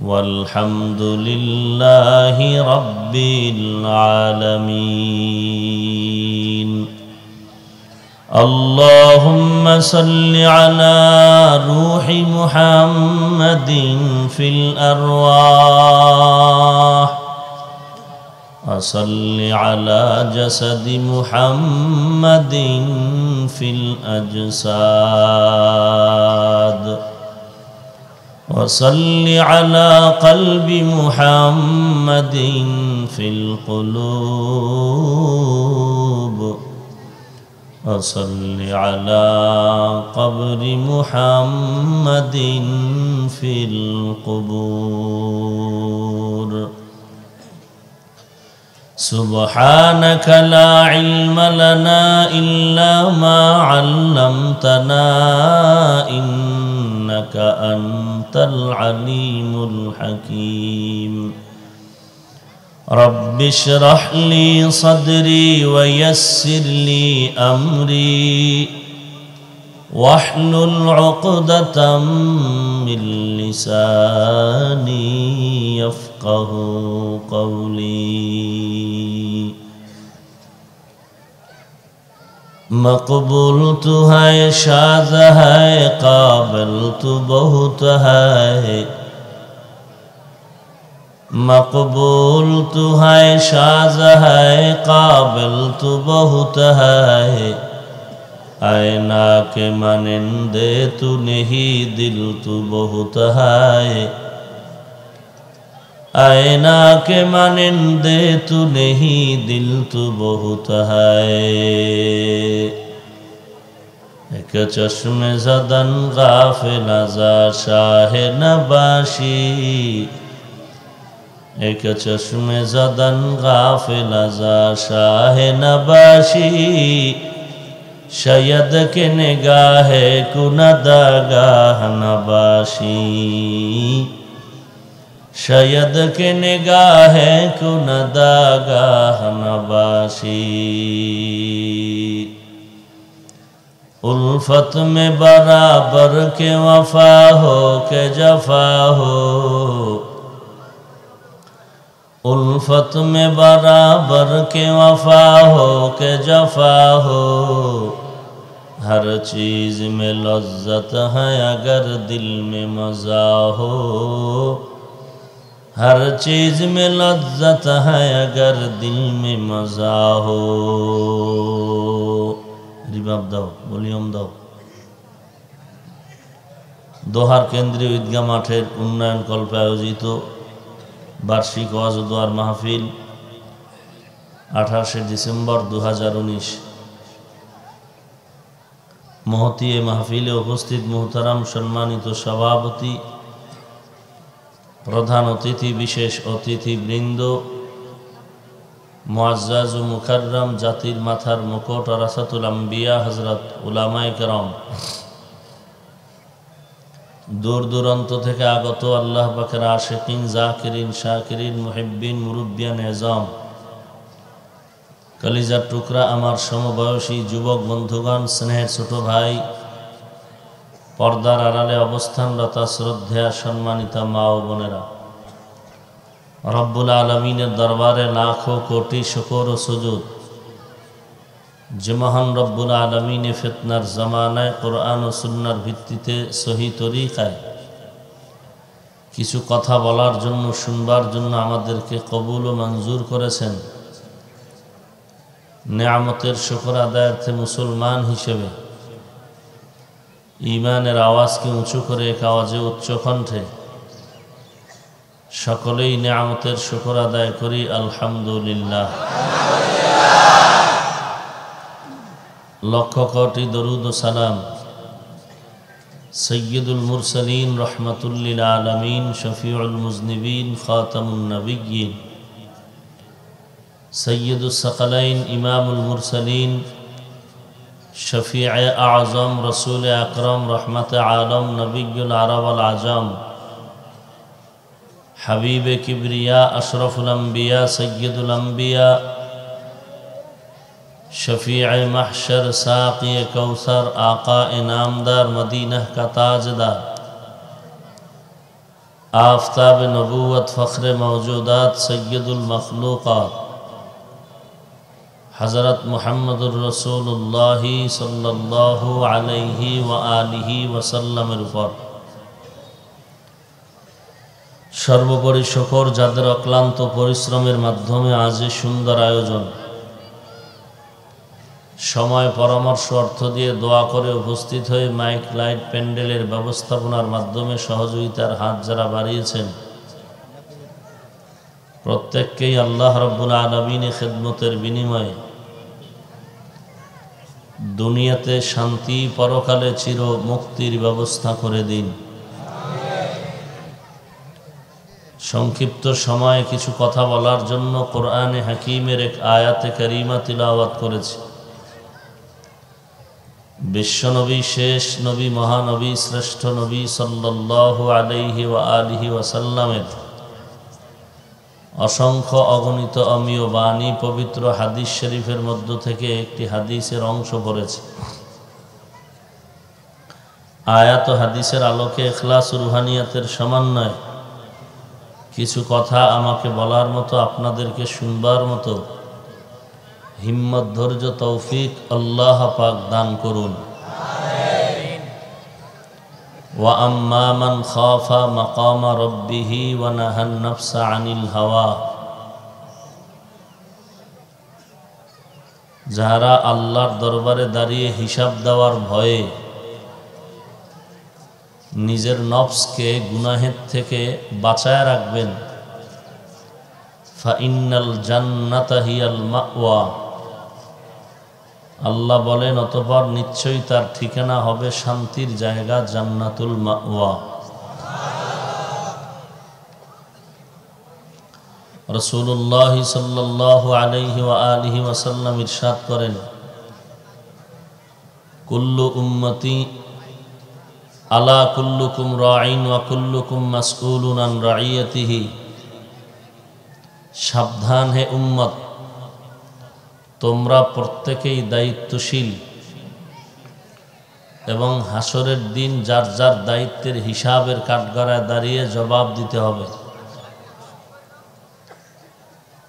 والحمد لله رب العالمين اللهم صل على روح محمد في الأرواح وصل على جسد محمد في الأجساد وصل على قلب محمد في القلوب وصل على قبر محمد في القبور سبحانك لا علم لنا إلا ما علمتنا إنك أنت العليم الحكيم رب اشرح لي صدري ويسر لي أمري واحلل عقدة من لساني يفقه قولي مقبول تو ہے شاذ ہے قابل تو بہت ہے مقبول تو ہے شاذ ہے قابل تو بہت ہے آئینہ کے مانندے تو نہیں دل تو بہت ہے آئینہ کے مانندے تو نہیں دل تو بہت ہے ایک چشم زدن غافل ازا شاہ نباشی ایک چشم زدن غافل ازا شاہ نباشی شاید کہ نگاہ کندگاہ نباشی شاید کہ نگاہ کندگاہ نباشی الفت میں برابر کے وفا ہو کہ جفا ہو الفت میں برابر کے وفا ہو کہ جفا ہو ہر چیز میں لذت ہے اگر دل میں مزہ ہو ہر چیز میں لذت ہے اگر دل میں مزہ ہو রিবাব দাও ভলিউম দাও দোহার কেন্দ্রীয় ঈদগাহ মাঠের উন্নয়ন কল্পে আয়োজিত বার্ষিক ওয়াজ ও দোয়ার মাহফিল 28 ডিসেম্বর 2019 মহতী এ মাহফিলে উপস্থিত মুহতারাম সম্মানিত সভাপতি প্রধান অতিথি বিশেষ অতিথিবৃন্দ মুআজ্জাজ ও মুকাররম জাতির মাথার মুকুট ওয়ারাসাতুল আম্বিয়া হযরত উলামায়ে কেরাম দূর দূরান্ত থেকে আগত আল্লাহ পাকের আশিকিন জাকিরিন শাকিরিন মুহিব্বিন মুরব্বিয়ান এজাম কলিজার টুকরা আমার সমবয়সী যুবক বন্ধুগণ, স্নেহের ছোট ভাই, পর্দার আড়ালে অবস্থানরত শ্রদ্ধেয়া সম্মানিতা মা ও বোনেরা, রব্বুল আলমিনের দরবারে লাখো কোটি শুকর ও সুজুদ যে মহান রব্বুল আলমিনে ফিতনার জামানায় কোরআন ও সুন্নার ভিত্তিতে সহি তরিকায় কিছু কথা বলার জন্য, শুনবার জন্য আমাদেরকে কবুল ও মঞ্জুর করেছেন। নেয়ামতের শুকর আদায়ার্থে মুসলমান হিসেবে ঈমানের আওয়াজকে উঁচু করে এক আওয়াজে উচ্চ কণ্ঠে সকলেই নেয়ামতের শুকর আদায় করি আলহামদুলিল্লাহ। লক্ষ কোটি দরুদ ও সালাম সৈয়দুল মুরসালিন রহমাতুল্লিল আলামিন শফিউল মুজনিবিন খাতামুন নবিয়্যিন সৈয়দুস সাকালাইন ইমামুল মুরসালিন শফিয়ে আজম রসুল আকরম রহমত আলম নবিয়ুল আরব আল আজম হাবিবে কিবরিয়া আশরফুল আম্বিয়া সৈয়দুল আম্বিয়া शफीअ महशर साक़ी कौसर आका इनामदार मदीना का ताजदार आफताब नबूवत फ़ख्र मौजूदात सैयदुल मखलूक़ात हज़रत मुहम्मदुर रसूलुल्लाह सल्लल्लाहु अलैहि व आलिहि वसल्लमेर उपর সর্বোপরি শুকর যাদের অক্লান্ত পরিশ্রমের মাধ্যমে আজ এই সুন্দর আয়োজন, সময় পরামর্শ অর্থ দিয়ে দোয়া করে উপস্থিত হয়ে মাইক লাইট প্যান্ডেলের ব্যবস্থাপনার মাধ্যমে সহযোগিতার হাত যারা বাড়িয়েছেন, প্রত্যেককেই আল্লাহ রাব্বুল আলামিনের খিদমতের বিনিময়ে দুনিয়াতে শান্তি, পরকালে চির মুক্তির ব্যবস্থা করে দিন। সংক্ষিপ্ত সময়ে কিছু কথা বলার জন্য কোরআনে হাকিমের এক আয়াতে কারিমা তিলাওয়াত করেছি। বিশ্বনবী, শেষ নবী, মহানবী, শ্রেষ্ঠ নবী সাল্লাল্লাহু আলাইহি ওয়া আলিহি ওয়াসাল্লামের অসংখ্য অগণিত অমীয় বাণী পবিত্র হাদিস শরীফের মধ্য থেকে একটি হাদিসের অংশ পড়েছে। আয়াত ও হাদিসের আলোকে ইখলাস ও রুহানিয়াতের সমন্বয়ে কিছু কথা আমাকে বলার মতো, আপনাদেরকে শুনবার মতো হিম্মত, ধৈর্য, তৌফিক আল্লাহ পাক দান করুন। ওয়া আম্মা মান খাফা মাকামা রাব্বিহি ওয়া নাহান নাফসা আনিল হাওয়া, যারা আল্লাহর দরবারে দাঁড়িয়ে হিসাব দেওয়ার ভয়ে নিজের নফসকে গুনাহের থেকে বাঁচায় রাখবেন, ফাইন্নাল জান্নাতা হিয়াল মাওয়া, আল্লাহ বলেন অতঃপর নিশ্চয়ই তার ঠিকানা হবে শান্তির জায়গা, জান্নাতুল মাওয়া। রাসূলুল্লাহ সাল্লাল্লাহু আলাইহি ওয়া আলিহি ওয়াসাল্লাম ইরশাদ করেন, কুল্লু উম্মতি আলা কুল্লুকুম রাঈন ওয়া কুল্লুকুম মাসউলুন আন রাঈয়াতিহি, সাবধান হে উম্মত, তোমরা প্রত্যেকেই দায়িত্বশীল এবং হাসরের দিন যার যার দায়িত্বের হিসাবের কাঠগড়ায় দাঁড়িয়ে জবাব দিতে হবে।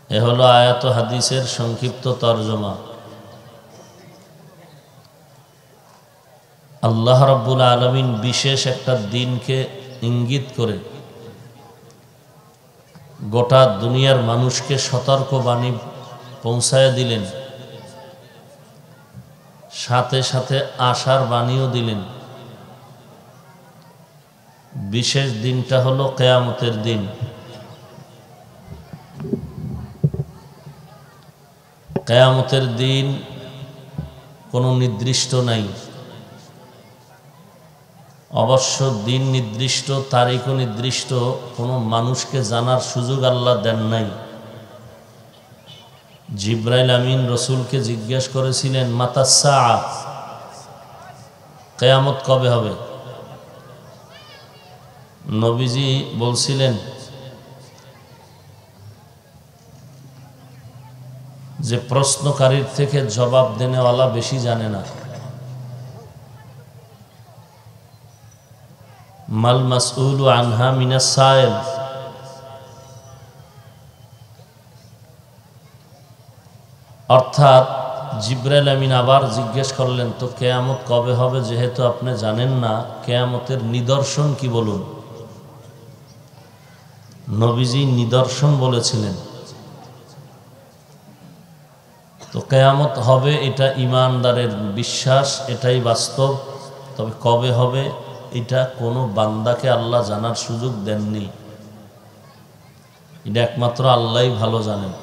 এ হলো আয়াত হাদিসের সংক্ষিপ্ত তরজমা। আল্লাহ রাব্বুল আলামিন বিশেষ একটা দিনকে ইঙ্গিত করে গোটা দুনিয়ার মানুষকে সতর্ক বাণী পৌঁছায় দিলেন, সাথে সাথে আশার বাণীও দিলেন। বিশেষ দিনটা হলো কিয়ামতের দিন। কিয়ামতের দিন কোনো নির্দিষ্ট নাই, অবশ্য দিন নির্দিষ্ট, তারিখও নির্দিষ্ট, কোনো মানুষকে জানার সুযোগ আল্লাহ দেন নাই। জিব্রাইল আমিন রসুলকে জিজ্ঞেস করেছিলেন, মাতাস সাআ, কিয়ামত কবে হবে? নবীজি বলছিলেন, যে প্রশ্নকারীর থেকে জবাব দেনেওয়ালা বেশি জানে না। মাল মাসউলু আনহা মিনাস সাইল, অর্থাৎ জিবরাইল আমিন আবার জিজ্ঞেস করলেন, তো কিয়ামত কবে হবে? যেহেতু আপনি জানেন না, কিয়ামতের নিদর্শন কি বলুন। নবীজি নিদর্শন বলেছিলেন। তো কিয়ামত হবে, এটা ঈমানদারের বিশ্বাস, এটাই বাস্তব। তবে কবে হবে এটা কোনো বান্দাকে আল্লাহ জানার সুযোগ দেননি, এটা একমাত্র আল্লাহই ভালো জানেন।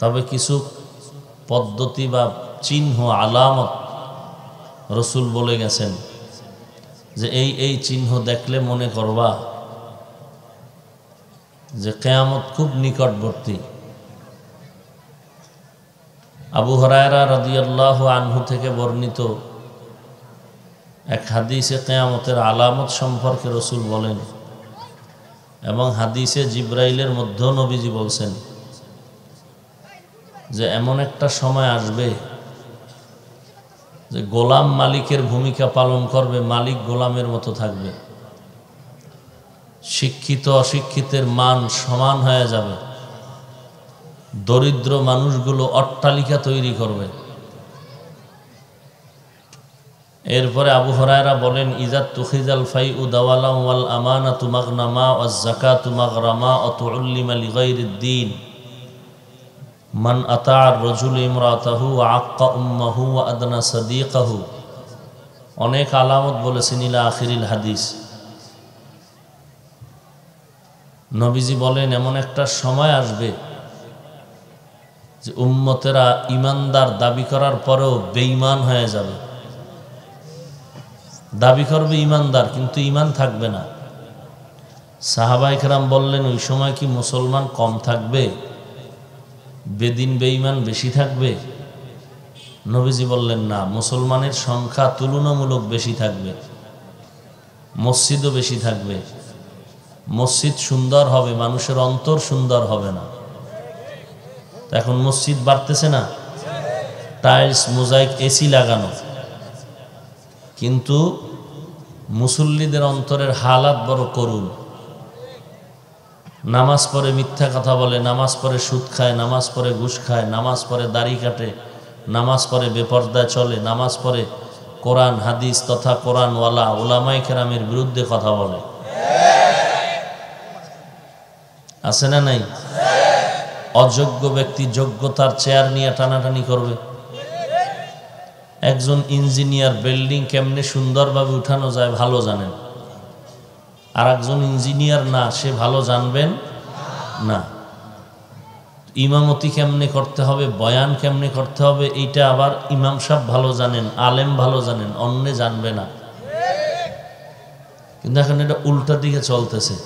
তবে কিছু পদ্ধতি বা চিহ্ন আলামত রসুল বলে গেছেন যে এই চিহ্ন দেখলে মনে করবা যে কিয়ামত খুব নিকটবর্তী। আবু হুরায়রা রাদিয়াল্লাহু আনহু থেকে বর্ণিত এক হাদিসে কিয়ামতের আলামত সম্পর্কে রসুল বলেন, এবং হাদিসে জিব্রাইলের মধ্যেও নবীজি বলছেন যে এমন একটা সময় আসবে যে গোলাম মালিকের ভূমিকা পালন করবে, মালিক গোলামের মতো থাকবে, শিক্ষিত অশিক্ষিতের মান সমান হয়ে যাবে, দরিদ্র মানুষগুলো অট্টালিকা তৈরি করবে। এরপরে আবু হুরায়রা বলেন, ইজাত তুখিজাল ফাইউ দাওয়ালা ওয়াল আমানাতু মাগনামা ওয়াজ যাকাতু মাগরামা ওয়া তুউল্লিমা লিগাইরিদ দ্বীন মান আতা'আর রাজুল ইমরাতাহু ওয়া আক্কা উম্মাহু ওয়া আদনা সাদিকাহু। অনেক আলামত বলেছেন ইলা আখিরিল হাদিস। নবীজি বলেন এমন একটা সময় আসবে যে উম্মতেরা ইমানদার দাবি করার পরেও বেঈমান হয়ে যাবে। দাবি করবে ইমানদার, কিন্তু ইমান থাকবে না। সাহাবায়ে কেরাম বললেন, ওই সময় কি মুসলমান কম থাকবে, বেদিন বেঈমান বেশি থাকবে? নবীজি বললেন, না, মুসলমানের সংখ্যা তুলনামূলক বেশি থাকবে, মসজিদও বেশি থাকবে। মসজিদ সুন্দর হবে, মানুষের অন্তর সুন্দর হবে না। এখন মসজিদ বাড়তেছে না, টাইলস, মোজাইক, এসি লাগানো, কিন্তু মুসল্লিদের অন্তরের হালাত বড় করুণ। নামাজ পড়ে মিথ্যা কথা বলে, নামাজ পড়ে সুদ খায়, নামাজ পড়ে ঘুষ খায়, নামাজ পড়ে দাড়ি কাটে, নামাজ পড়ে বেপরদায় চলে, নামাজ পড়ে কোরআন হাদিস তথা কোরআনওয়ালা উলামায়ে কেরামের বিরুদ্ধে কথা বলে। আছে না নাই? অযোগ্য ব্যক্তি যোগ্যতার চেয়ার নিয়ে টানাটানি করবে। একজন ইঞ্জিনিয়ার বিল্ডিং কেমনে সুন্দরভাবে উঠানো যায় ভালো জানেন, আর একজন ইঞ্জিনিয়ার না, সে ভালো জানবেন না। ইমামতি কেমনে করতে হবে, বয়ান কেমনে করতে হবে, এইটা আবার ইমাম সাহেব ভালো জানেন, আলেম ভালো জানেন, অন্যে জানবে না। কিন্তু এখন এটা উল্টা দিকে চলতেছে।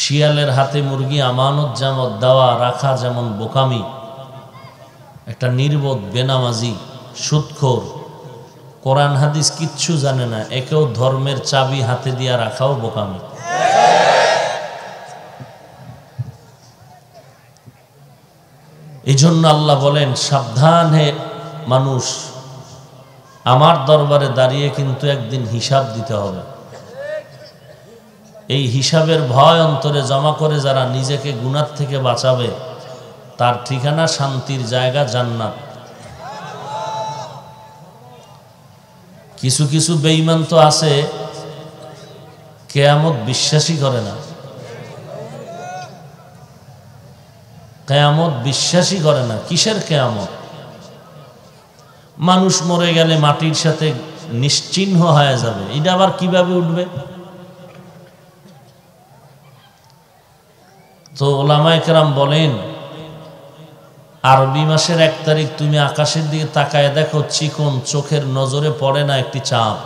শিয়ালের হাতে মুরগি আমানত জামত দেওয়া রাখা যেমন বোকামি, একটা নির্বোধ বেনামাজি সুদখোর কোরআন হাদিস কিচ্ছু জানে না, একেও ধর্মের চাবি হাতে দিয়া রাখাও বোকামি। এই জন্য আল্লাহ বলেন, সাবধান হে মানুষ, আমার দরবারে দাঁড়িয়ে কিন্তু একদিন হিসাব দিতে হবে। এই হিসাবের ভয় অন্তরে জমা করে যারা নিজেকে গুনাহ থেকে বাঁচাবে, তার ঠিকানা শান্তির জায়গা জান্নাত। কিছু কিছু বেঈমান তো আছে কিয়ামত বিশ্বাসই করে না, কিয়ামত বিশ্বাসই করে না। কিসের কিয়ামত? মানুষ মরে গেলে মাটির সাথে নিশ্চিহ্ন হয়ে যাবে, এটা আবার কিভাবে উঠবে? তো উলামায়ে কেরাম বলেন, আরবি মাসের 1 তারিখ তুমি আকাশের দিকে তাকায় দেখো, চিকন চোখের নজরে পড়ে না একটি চাঁদ।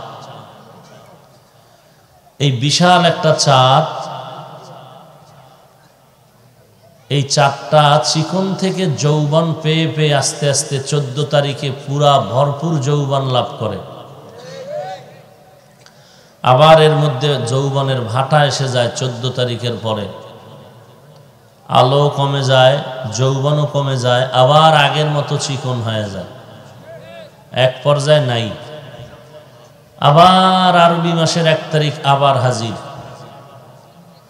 এই বিশাল একটা চাঁদ, এই চাঁদটা চিকন থেকে যৌবন পেয়ে পেয়ে আস্তে আস্তে 14 তারিখে পুরা ভরপুর যৌবন লাভ করে। আবার এর মধ্যে যৌবনের ভাটা এসে যায় 14 তারিখের পরে। আলো কমে যায়, যৌবনও কমে যায়, আবার আগের মতো চিকন হয়ে যায়, এক পর্যায়ে নাই। আবার আরবি মাসের 1 তারিখ আবার হাজির।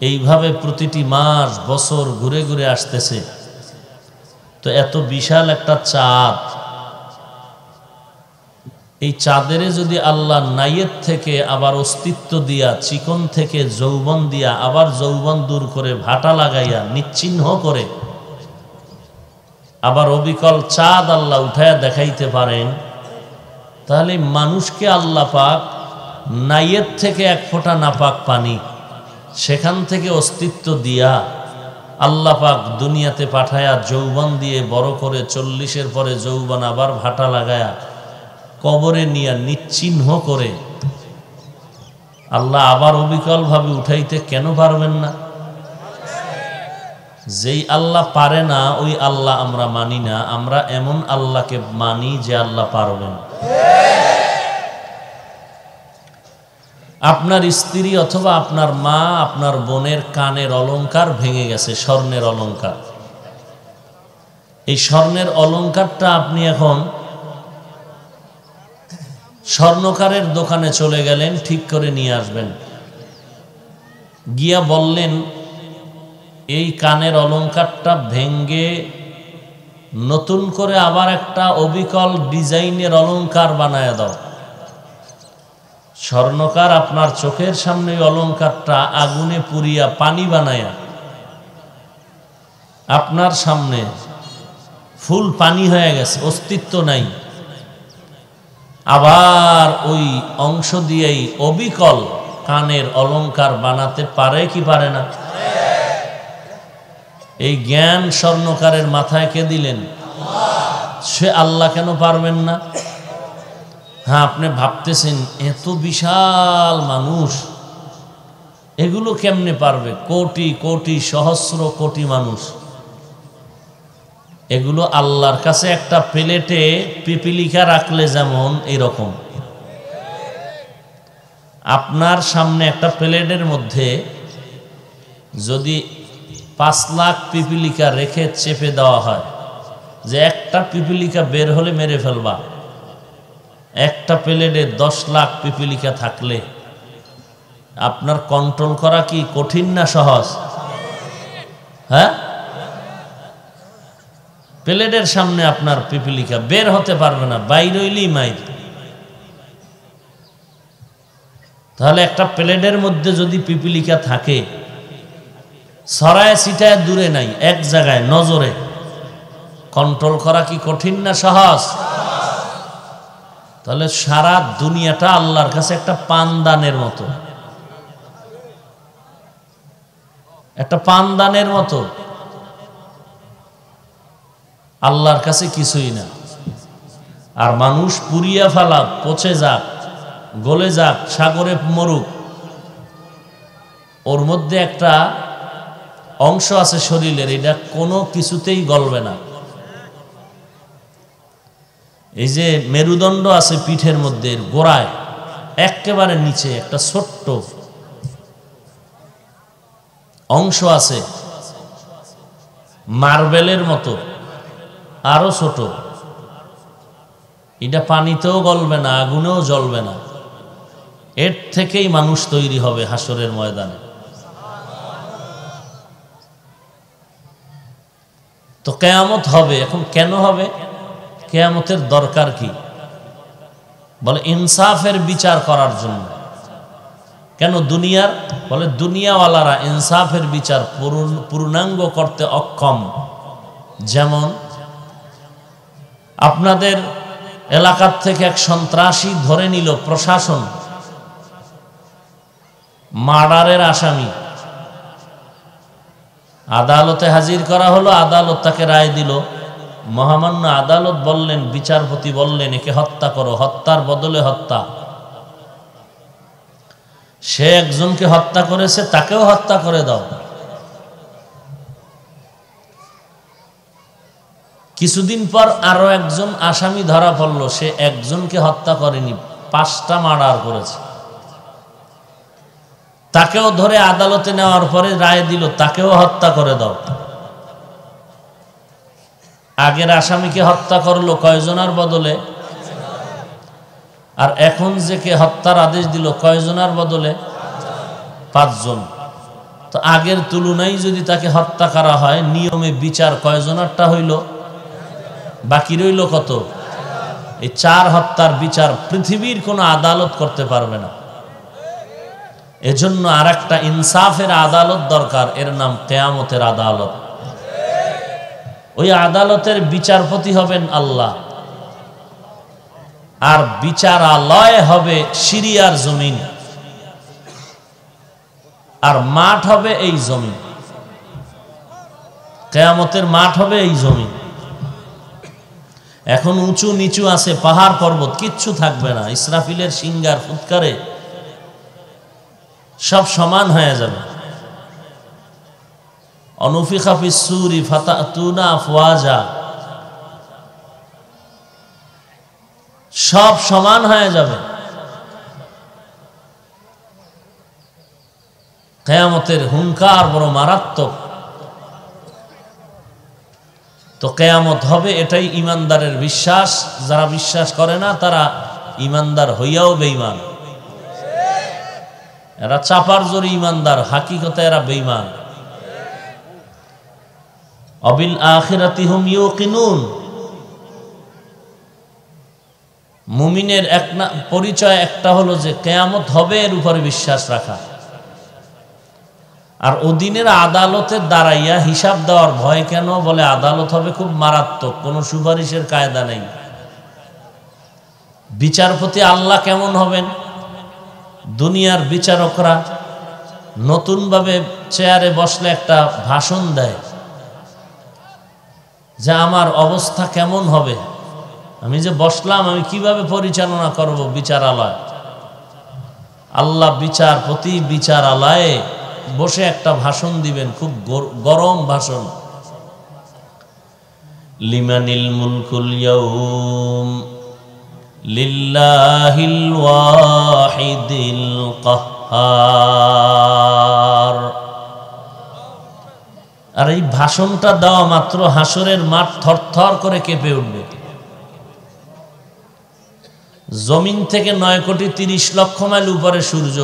এইভাবে প্রতিটি মাস বছর ঘুরে ঘুরে আসতেছে। তো এত বিশাল একটা চাঁদ, এই চাঁদেরে যদি আল্লাহ নাইয়ের থেকে আবার অস্তিত্ব দিয়া, চিকন থেকে যৌবন দিয়া, আবার যৌবন দূর করে ভাটা লাগাইয়া নিশ্চিহ্ন করে আবার অবিকল চাঁদ আল্লাহ উঠায়া দেখাইতে পারেন, তাহলে মানুষকে আল্লাহ পাক নাইয়ের থেকে 1 ফোঁটা নাপাক পানি, সেখান থেকে অস্তিত্ব দিয়া আল্লাহ পাক দুনিয়াতে পাঠায়া যৌবন দিয়ে বড় করে 40-এর পরে যৌবন আবার ভাটা লাগায়া কবরে নিয়ে নিশ্চিহ্ন করে আল্লাহ আবার অবিকল ভাবে উঠাইতে কেন পারবেন না? যেই আল্লাহ পারে না ওই আল্লাহ আমরা মানি না, আমরা এমন আল্লাহকে মানি যে আল্লাহ পারবেন। আপনার স্ত্রী অথবা আপনার মা, আপনার বোনের কানের অলংকার ভেঙে গেছে, স্বর্ণের অলংকার। এই স্বর্ণের অলংকারটা আপনি এখন স্বর্ণকারের দোকানে চলে গেলেন, ঠিক করে নিয়ে আসবেন। গিয়া বললেন এই কানের অলংকারটা ভেঙ্গে নতুন করে আবার একটা অবিকল ডিজাইনের অলংকার বানায় দাও। স্বর্ণকার আপনার চোখের সামনে অলংকারটা আগুনে পুড়িয়া পানি বানায়া আপনার সামনে ফুল পানি হয়ে গেছে, অস্তিত্ব নাই। আবার ওই অংশ দিয়েই অবিকল কানের অলংকার বানাতে পারে কি পারে না? এই জ্ঞান স্বর্ণকারের মাথায় কে দিলেন? সে আল্লাহ কেন পারবেন না? হ্যাঁ, আপনি ভাবতেছেন এত বিশাল মানুষ, এগুলো কেমনে পারবে? কোটি কোটি সহস্র কোটি মানুষ। এগুলো আল্লাহর কাছে একটা প্লেটে পিপিলিকা রাখলে যেমন এরকম, আপনার সামনে একটা প্লেটের মধ্যে যদি 5 লাখ পিপিলিকা রেখে চেপে দেওয়া হয়, যে একটা পিপিলিকা বের হলে মেরে ফেলবা, একটা প্লেটে 10 লাখ পিপিলিকা থাকলে আপনার কন্ট্রোল করা কি কঠিন না সহজ? হ্যাঁ, প্লেটের সামনে আপনার পিপিলিকা বের হতে পারবে না, বাইর হইলেই মাইর। তাহলে একটা প্লেটের মধ্যে যদি পিপিলিকা থাকে, ছড়ায় ছিটায় দূরে নাই, এক জায়গায় নজরে, কন্ট্রোল করা কি কঠিন না সহজ? তাহলে সারা দুনিয়াটা আল্লাহর কাছে একটা পানদানের মতো, একটা পানদানের মতো, আল্লাহর কাছে কিছুই না। আর মানুষ পুড়িয়া ফেলা, পচে যাক, গলে যাক, সাগরে মরুক, ওর মধ্যে একটা অংশ আছে শরীরের, এটা কোনো কিছুতেই গলবে না। এই যে মেরুদণ্ড আছে পিঠের মধ্যে, গোড়ায় একেবারে নিচে একটা ছোট্ট অংশ আছে, মার্বেলের মতো, আরো ছোট। এটা পানিতেও গলবে না, আগুনেও জ্বলবে না। এর থেকেই মানুষ তৈরি হবে হাসরের ময়দানে। তো কিয়ামত হবে। এখন কেন হবে? কিয়ামতের দরকার কি? বলে ইনসাফের বিচার করার জন্য। কেন দুনিয়ার? বলে দুনিয়াওয়ালারা ইনসাফের বিচার পূর্ণাঙ্গ করতে অক্ষম। যেমন আপনাদের এলাকার থেকে এক সন্ত্রাসী ধরে নিল প্রশাসন, মার্ডারের আসামি, আদালতে হাজির করা হলো, আদালত তাকে রায় দিল। মহামান্য আদালত বললেন, বিচারপতি বললেন একে হত্যা করো, হত্যার বদলে হত্যা। সে একজনকে হত্যা করেছে, তাকেও হত্যা করে দাও। কিছুদিন পর আরো একজন আসামি ধরা পড়লো, সে একজনকে হত্যা করেনি, 5টা মার্ডার করেছে। তাকেও ধরে আদালতে নেওয়ার পরে রায় দিল, তাকেও হত্যা করে দাও। আগের আসামিকে হত্যা করলো কয়জনার বদলে? আর এখন যে কে হত্যার আদেশ দিল কয়জনার বদলে? 5 জন। তো আগের তুলনায় যদি তাকে হত্যা করা হয় নিয়মে বিচার কয়জনারটা হইল? বাকি রইল কত? এই 4 হত্যার বিচার পৃথিবীর কোনো আদালত করতে পারবে না। এজন্য আর একটা ইনসাফের আদালত দরকার, এর নাম কিয়ামতের আদালত। ওই আদালতের বিচারপতি হবেন আল্লাহ, আর বিচারালয় হবে সিরিয়ার জমিন, আর মাঠ হবে এই জমিন। কিয়ামতের মাঠ হবে এই জমিন। এখন উঁচু নিচু আছে, পাহাড় পর্বত কিচ্ছু থাকবে না। ইসরাফিলের সিংহার ফুৎকারে সব সমান হয়ে যাবে। অনুফিখা ফিস সূরি ফাতাতুনা আফওয়াজা, সব সমান হয়ে যাবে। কিয়ামতের হুঙ্কার বড় মারাত্মক। তো কিয়ামত হবে, এটাই ইমানদারের বিশ্বাস। যারা বিশ্বাস করে না তারা ইমানদার হইয়াও বেঈমান। এরা চাপার জোরে ইমানদার, হাকিকতে এরা বেঈমান। অবিল আখিরাতি হুম ইউকিনুন। মুমিনের পরিচয় একটা হলো যে কিয়ামত হবে, এর উপরে বিশ্বাস রাখা। আর ওদিনের আদালতে দাঁড়াইয়া হিসাব দেওয়ার ভয় কেন? বলে আদালত হবে খুব মারাত্মক, কোনো সুপারিশের কায়দা নেই। বিচারপতি আল্লাহ কেমন হবেন? দুনিয়ার বিচারকরা নতুনভাবে চেয়ারে বসলে একটা ভাষণ দেয় যে আমার অবস্থা কেমন হবে, আমি যে বসলাম আমি কিভাবে পরিচালনা করব বিচারালয়। আল্লাহ বিচারপতি বিচারালয়ে বসে একটা ভাষণ দিবেন, খুব গরম ভাষণ। লিমানিল মুলকুল ইয়াউম লিল্লাহিল ওয়াহিদিল কাহ্হার। আর এই ভাষণটা দেওয়া মাত্র হাসরের মাঠ থরথর করে কেঁপে উঠবে। জমিন থেকে 9,30,00,000 মাইল উপরে সূর্য।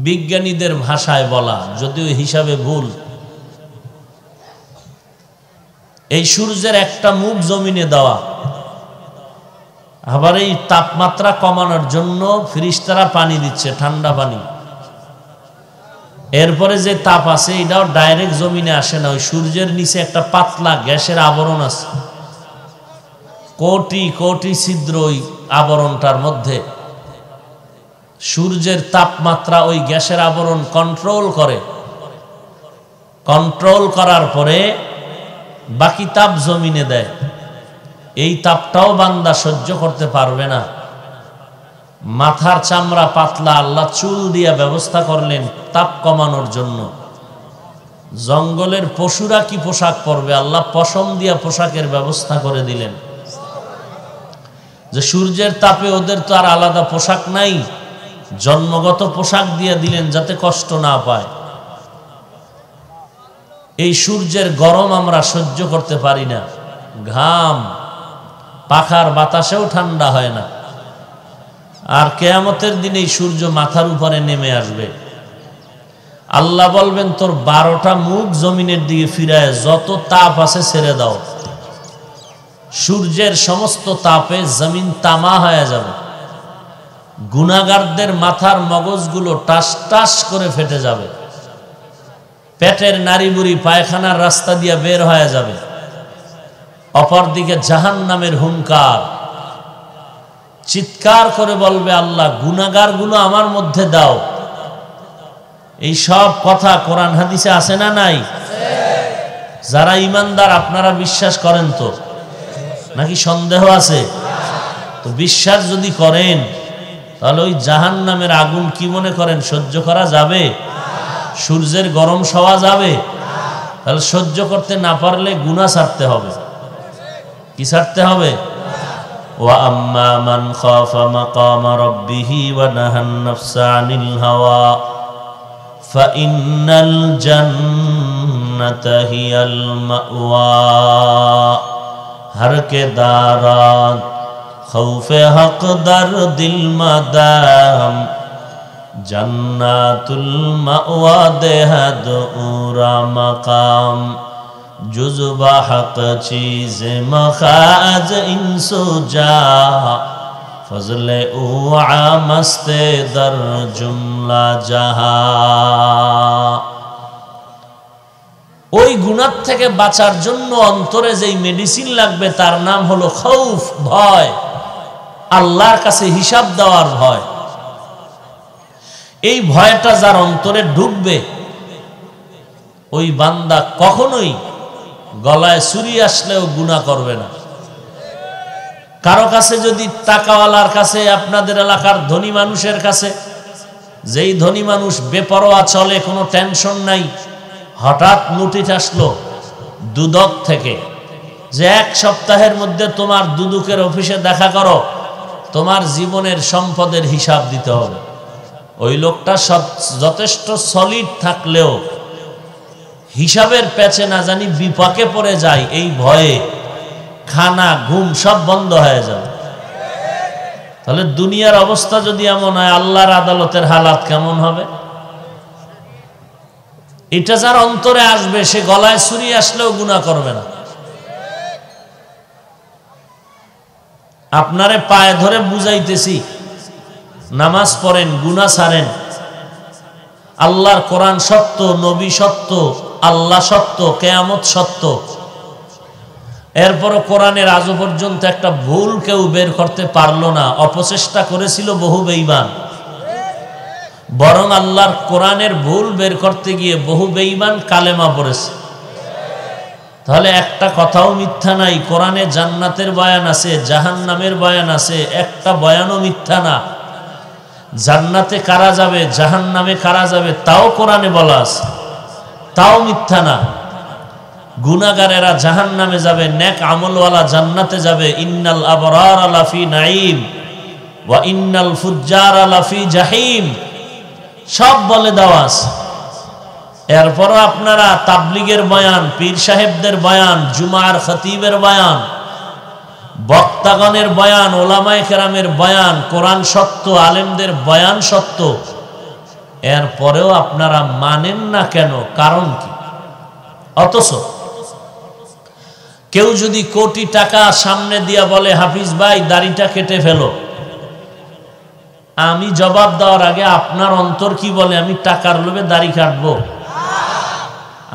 বিজ্ঞানীদের ভাষায় বলা, যদিও হিসাবে ভুল, এই সূর্যের একটা মুখ জমিনে দেওয়া। আবার এই তাপমাত্রা কমানোর জন্য ফেরেশতারা পানি দিচ্ছে, ঠান্ডা পানি। এরপরে যে তাপ আছে এটাও ডাইরেক্ট জমিনে আসে না, ওই সূর্যের নিচে একটা পাতলা গ্যাসের আবরণ আছে, কোটি কোটি ছিদ্র ওই আবরণটার মধ্যে। সূর্যের তাপমাত্রা ওই গ্যাসের আবরণ কন্ট্রোল করে। কন্ট্রোল করার পরে বাকি তাপ জমিনে দেয়। এই তাপটাও বান্দা সহ্য করতে পারবে না। মাথার চামড়া পাতলা, আল্লাহ চুল দিয়া ব্যবস্থা করলেন তাপ কমানোর জন্য। জঙ্গলের পশুরা কি পোশাক পরবে? আল্লাহ পশম দিয়া পোশাকের ব্যবস্থা করে দিলেন, যে সূর্যের তাপে ওদের তো আর আলাদা পোশাক নাই, জন্মগত পোশাক দিয়ে দিলেন যাতে কষ্ট না পায়। এই সূর্যের গরম আমরা সহ্য করতে পারি না, ঘাম, পাখার বাতাসেও ঠান্ডা হয় না। আর কিয়ামতের দিনে এই সূর্য মাথার উপরে নেমে আসবে। আল্লাহ বলবেন তোর 12টা মুখ জমিনের দিকে ফিরায় যত তাপ আছে ছেড়ে দাও। সূর্যের সমস্ত তাপে জমিন তামা হয়ে যাবে। গুনাহগারদের মাথার মগজগুলো টাস টাস করে ফেটে যাবে। পেটের নাড়িবুড়ি পায়খানার রাস্তা দিয়ে বের হয়ে যাবে। অপরদিকে জাহান্নামের হুঙ্কার, চিৎকার করে বলবে আল্লাহ গুনাহগারগুলো আমার মধ্যে দাও। এই সব কথা কোরআন হাদিসে আছে না নাই? যারা ইমানদার আপনারা বিশ্বাস করেন তো, নাকি সন্দেহ আছে? তো বিশ্বাস যদি করেন তাহলে ওই জাহান্নামের আগুন কি মনে করেন সহ্য করা যাবে? সূর্যের গরম সওয়া যাবে? তাহলে সহ্য করতে না পারলে গুনাহ ছাড়তে হবে। কি ছাড়তে হবে? ওয়া আম্মা মান খাফা মাকামা রাব্বিহি ওয়া নাহান নাফসা আনিল হাওয়া ফাইন্নাল জান্নাতা जन्नत हियल मअवा हर के दारात खौफे हक दर दिल मदाम जन्नतुल मअवा देहद उरा मकाम जुज़बा हक चीज़ मखाज इंसुजा फजले उआ मस्ते दर जुमला जहा। ওই গুনাহ থেকে বাঁচার জন্য অন্তরে যেই মেডিসিন লাগবে তার নাম হলো খৌফ, ভয়, আল্লাহর কাছে হিসাব দেওয়ার ভয়। এই ভয়টা যার অন্তরে ঢুকবে ওই বান্দা কখনোই গলায় ছুরি আসলেও গুনাহ করবে না। কারো কাছে যদি টাকাওয়ালার কাছে, আপনাদের এলাকার ধনী মানুষের কাছে, যেই ধনী মানুষ বেপরোয়া চলে, কোনো টেনশন নাই, হঠাৎ নোটিশ আসলো দুদক থেকে যে 1 সপ্তাহের মধ্যে তোমার দুদকের অফিসে দেখা করো, তোমার জীবনের সম্পদের হিসাব দিতে হবে। ওই লোকটা যথেষ্ট সলিড থাকলেও হিসাবের প্যাচে না জানি বিপাকে পড়ে যায়, এই ভয়ে খানা ঘুম সব বন্ধ হয়ে যাবে। তাহলে দুনিয়ার অবস্থা যদি এমন হয়, আল্লাহর আদালতের হালাত কেমন হবে? এটা যার অন্তরে আসবে সে গলায় ছুরি আসলেও গুনাহ করবে না। আপনারে পায়ে ধরে বুঝাইতেছি, নামাজ পড়েন, গুনাহ ছাড়েন। আল্লাহর কোরআন সত্য, নবী সত্য, আল্লাহ সত্য, কিয়ামত সত্য। এরপরও কোরআনের আজও পর্যন্ত একটা ভুল কেউ বের করতে পারলো না। অপচেষ্টা করেছিল বহু বেঈমান, বরং আল্লাহর কোরআনের ভুল বের করতে গিয়ে বহু বেঈমান কালেমা পড়েছে। তাহলে একটা কথাও মিথ্যা নাই। কোরআনে জান্নাতের বয়ান আছে, জাহান্নামের বয়ান আছে, একটা বয়ানও মিথ্যা না। জান্নাতে কারা যাবে, জাহান্নামে কারা যাবে তাও কোরআনে বলা আছে, তাও মিথ্যা না। গুনাহগারেরা জাহান্নামে যাবে, নেক আমলওয়ালা জান্নাতে যাবে। ইন্নাল আবরার লাফি নাঈম ওয়া ইন্নাল ফুজ্জার লাফি জাহিম, সব বলে দেওয়া আছে। এরপরও আপনারা তাবলিগের বয়ান, পীর সাহেবদের বয়ান, জুমার খতিবের বয়ান, বক্তাগণের বয়ান, ওলামায়ে কেরামের বয়ান, কোরআন সত্য, আলেমদের বয়ান সত্য, এরপরেও আপনারা মানেন না কেন? কারণ কি? অথচ কেউ যদি কোটি টাকা সামনে দিয়া বলে, হাফিজ ভাই দাড়িটা কেটে ফেলো, আমি জবাব দেওয়ার আগে আপনার অন্তর কি বলে? আমি টাকার লোভে দাড়ি কাটবো?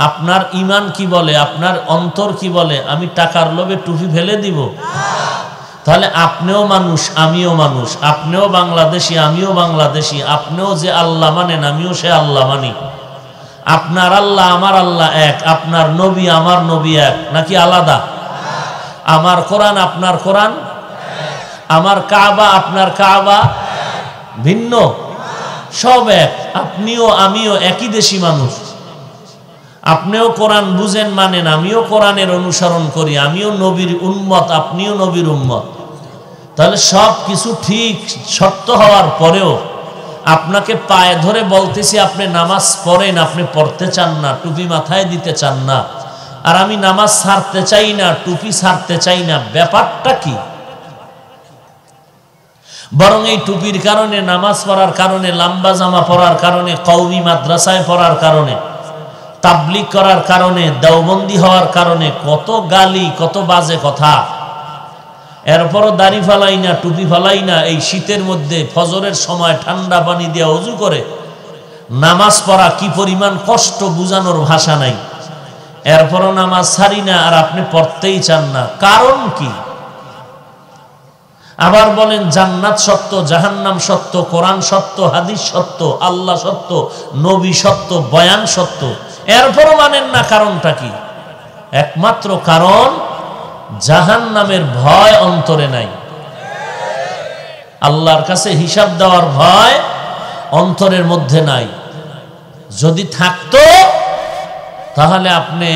আপনার ঈমান কি বলে? আপনার অন্তর কি বলে? আমি টাকার লোভে টুপি ফেলে দিব? তাহলে আপনিও মানুষ, আমিও মানুষ, আপনিও বাংলাদেশি, আমিও বাংলাদেশি, আপনিও যে আল্লাহ মানেন, আমিও সে আল্লাহ মানি। আপনার আল্লাহ আমার আল্লাহ এক, আপনার নবী আমার নবী এক, নাকি আলাদা? আমার কোরআন আপনার কোরআন, আমার কাবা আপনার কাবা ভিন্ন? সব এক। আপনিও আমিও একই দেশি মানুষ। আপনিও কোরআন বুঝেন, মানেন, আমিও কোরআনের অনুসরণ করি, আমিও নবীর উম্মত, আপনিও নবীর উম্মত। তাহলে সব কিছু ঠিক সত্য হওয়ার পরেও আপনাকে পায়ে ধরে বলতেছি আপনি নামাজ পড়েন, আপনি পড়তে চান না, টুপি মাথায় দিতে চান না, আর আমি নামাজ ছাড়তে চাই না, টুপি ছাড়তে চাই না। ব্যাপারটা কি? বরং এই টুপির কারণে, নামাজ পড়ার কারণে, লম্বা জামা পরার কারণে, কওমি মাদ্রাসায় পড়ার কারণে, তাবলিগ করার কারণে, দেওবন্দি হওয়ার কারণে কত গালি, কত বাজে কথা। এরপরও দাড়ি ফালাই না, টুপি ফালাই না। এই শীতের মধ্যে ফজরের সময় ঠান্ডা পানি দিয়ে ওযু করে নামাজ পড়া কি পরিমাণ কষ্ট বুঝানোর ভাষা নাই। এরপরও নামাজ ছাড়ি না, আর আপনি পড়তেই চান না। কারণ কি? আবার বলেন জান্নাত সত্য, জাহান্নাম সত্য, কোরআন সত্য, হাদিস সত্য, আল্লাহ সত্য, নবী সত্য, বয়ান সত্য, এরপরও মানেন না। কারণটা কি? একমাত্র কারণ জাহান্নামের ভয় অন্তরে নাই, আল্লাহর কাছে হিসাব দেওয়ার ভয় অন্তরের মধ্যে নাই। যদি থাকতো তাহলে আপনি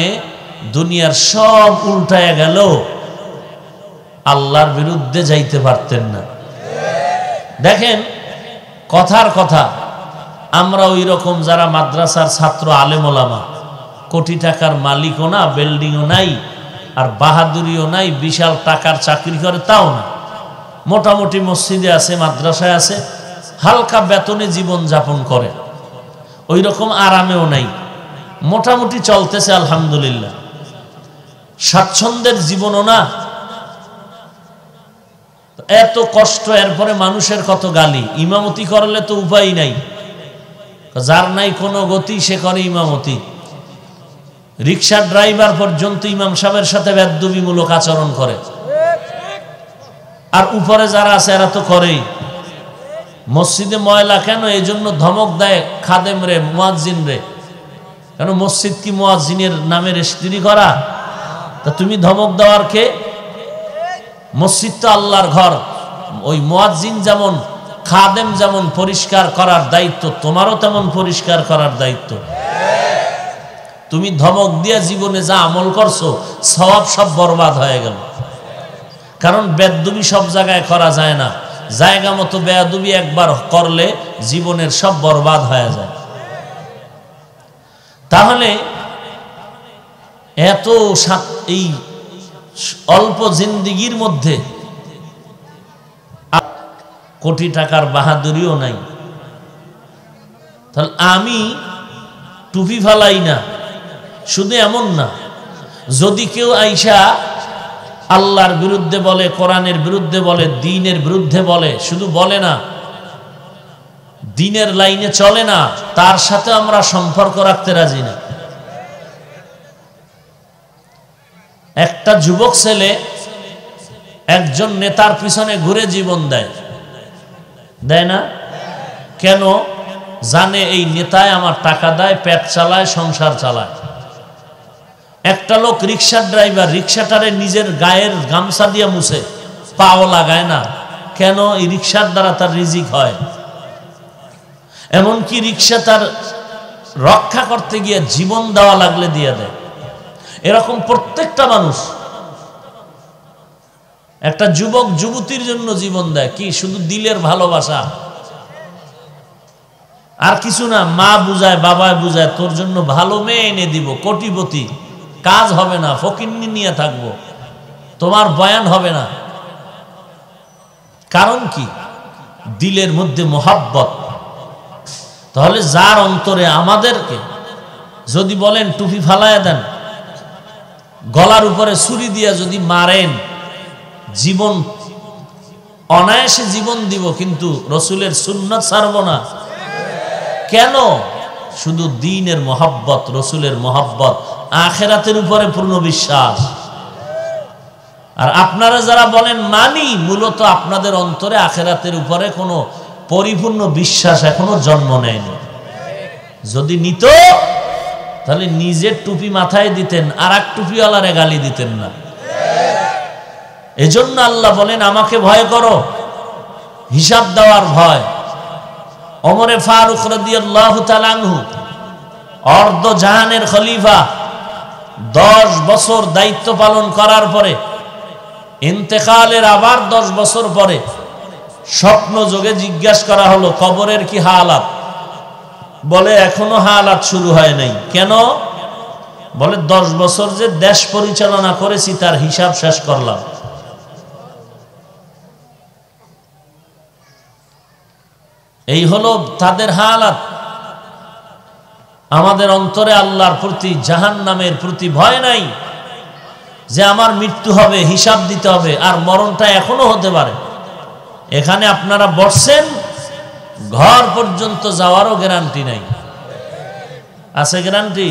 দুনিয়ার সব উল্টায় গেল, আল্লাহর বিরুদ্ধে যাইতে পারতেন না। দেখেন কথার কথা, আমরা ওই রকম যারা মাদ্রাসার ছাত্র, আলেম ওলামা, কোটি টাকার মালিকও না, বিল্ডিংও নাই, আর বাহাদুরিও নাই, বিশাল টাকার চাকরি করে তাও না, মোটামুটি মসজিদে আছে, মাদ্রাসায় আছে, হালকা বেতনে জীবন যাপন করে, ওই রকম আরামেও নাই, মোটামুটি চলতেছে আলহামদুলিল্লাহ, স্বাচ্ছন্দ্যের জীবনও না, এত কষ্ট, এরপরে মানুষের কত গালি, ইমামতি করলে তো উপায় নাই, যার নাই কোনো গতি সে করে ইমামতি, রিকশার ড্রাইভার পর্যন্ত ইমাম সাহেবের সাথে বেয়াদবিমূলক আচরণ করে, আর উপরে যারা আছে এরা তো করেই। মসজিদে ময়লা কেন, এই জন্য ধমক দেয় খাদেম রে, মুয়াজ্জিন রে, কেন মসজিদ কি মুয়াজ্জিনের নামে রেজিস্ট্রি করা? তা তুমি ধমক দেওয়ার কে? মসজিদ তো আল্লাহর ঘর, ওই মুয়াজ্জিন যেমন, খাদেম যেমন পরিষ্কার করার দায়িত্ব, তোমারও তেমন পরিষ্কার করার দায়িত্ব। তুমি ধমক দিয়ে জীবনে যা আমল করছো সওয়াব সব বরবাদ হয়ে গেল, কারণ বেয়াদবি সব জায়গায় করা যায় না, জায়গা মতো বেয়াদবি একবার করলে জীবনের সব বরবাদ হয়ে যায়। তাহলে এত এই অল্প জিন্দিগির মধ্যে কোটি টাকার বাহাদুরিও নাই, তাহলে আমি টুপি ফালাই না, শুধু এমন না, যদি কেউ আইসা আল্লাহর বিরুদ্ধে বলে, কোরআনের বিরুদ্ধে বলে, দ্বীনের বিরুদ্ধে বলে, শুধু বলে না, দ্বীনের লাইনে চলে না, তার সাথে আমরা সম্পর্ক রাখতে রাজি না। একটা যুবক ছেলে একজন নেতার পিছনে ঘুরে জীবন দেয়, দেয় না? কেন? জানে এই নেতায় আমার টাকা দেয়, পেট চালায়, সংসার চালায়। একটা লোক রিক্সার ড্রাইভার, রিক্সাটারে নিজের গায়ের গামছা দিয়ে মুছে, পাও লাগায় না, কেন? এই রিক্সার দ্বারা তার রিজিক হয়। এমনকি রিক্সা তার রক্ষা করতে গিয়ে জীবন দেওয়া লাগলে দিয়ে দেয়। এরকম প্রত্যেকটা মানুষ, একটা যুবক যুবতীর জন্য জীবন দেয়, কি? শুধু দিলের ভালোবাসা, আর কিছু না। মা বুঝায়, বাবা বুঝায়, তোর জন্য ভালো মেয়ে এনে দিব, কোটিপতি, কাজ হবে না, ফকিন্নি নিয়ে থাকবো, তোমার বয়ান হবে না। কারণ কি? দিলের মধ্যে মোহাব্বত। তাহলে যার অন্তরে, আমাদেরকে যদি বলেন টুপি ফালায় দেন, গলার উপরে ছুরি দিয়া যদি মারেন, জীবন অনায়াসে জীবন দিব, কিন্তু রসুলের সুন্নাত ছাড়ব না। কেন? শুধু দ্বীনের মহব্বত, রসুলের মহব্বত, আখিরাতের উপরে পূর্ণ বিশ্বাস। আর আপনারা যারা বলেন মানি, মূলত আপনাদের অন্তরে আখিরাতের উপরে কোনো পরিপূর্ণ বিশ্বাস এখনো জন্ম নেয়নি। যদি নিত, তাহলে নিজের টুপি মাথায় দিতেন, আর এক টুপিওয়ালারে গালি দিতেন না। এজন্য আল্লাহ বলেন আমাকে ভয় করো, হিসাব দেওয়ার ভয়। ওমরে ফারুক রাদিয়াল্লাহু তাআলা আনহু, অর্ধ জাহানের খলিফা, 10 বছর দায়িত্ব পালন করার পরে, ইন্তেকালের আবার 10 বছর পরে স্বপ্ন যোগে জিজ্ঞাসা করা হলো কবরের কি হালাত? বলে এখনো হালাত শুরু হয় নাই। কেন? বলে 10 বছর যে দেশ পরিচালনা করেছি তার হিসাব শেষ করলাম। এই হলো তাদের হালাত। আমাদের অন্তরে আল্লাহর প্রতি, জাহান্নামের প্রতি ভয় নাই, যে আমার মৃত্যু হবে, হিসাব দিতে হবে, আর মরণটা এখনো হতে পারে। এখানে আপনারা বসছেন, ঘর পর্যন্ত যাওয়ারও গ্যারান্টি নাই। আছে গ্যারান্টি?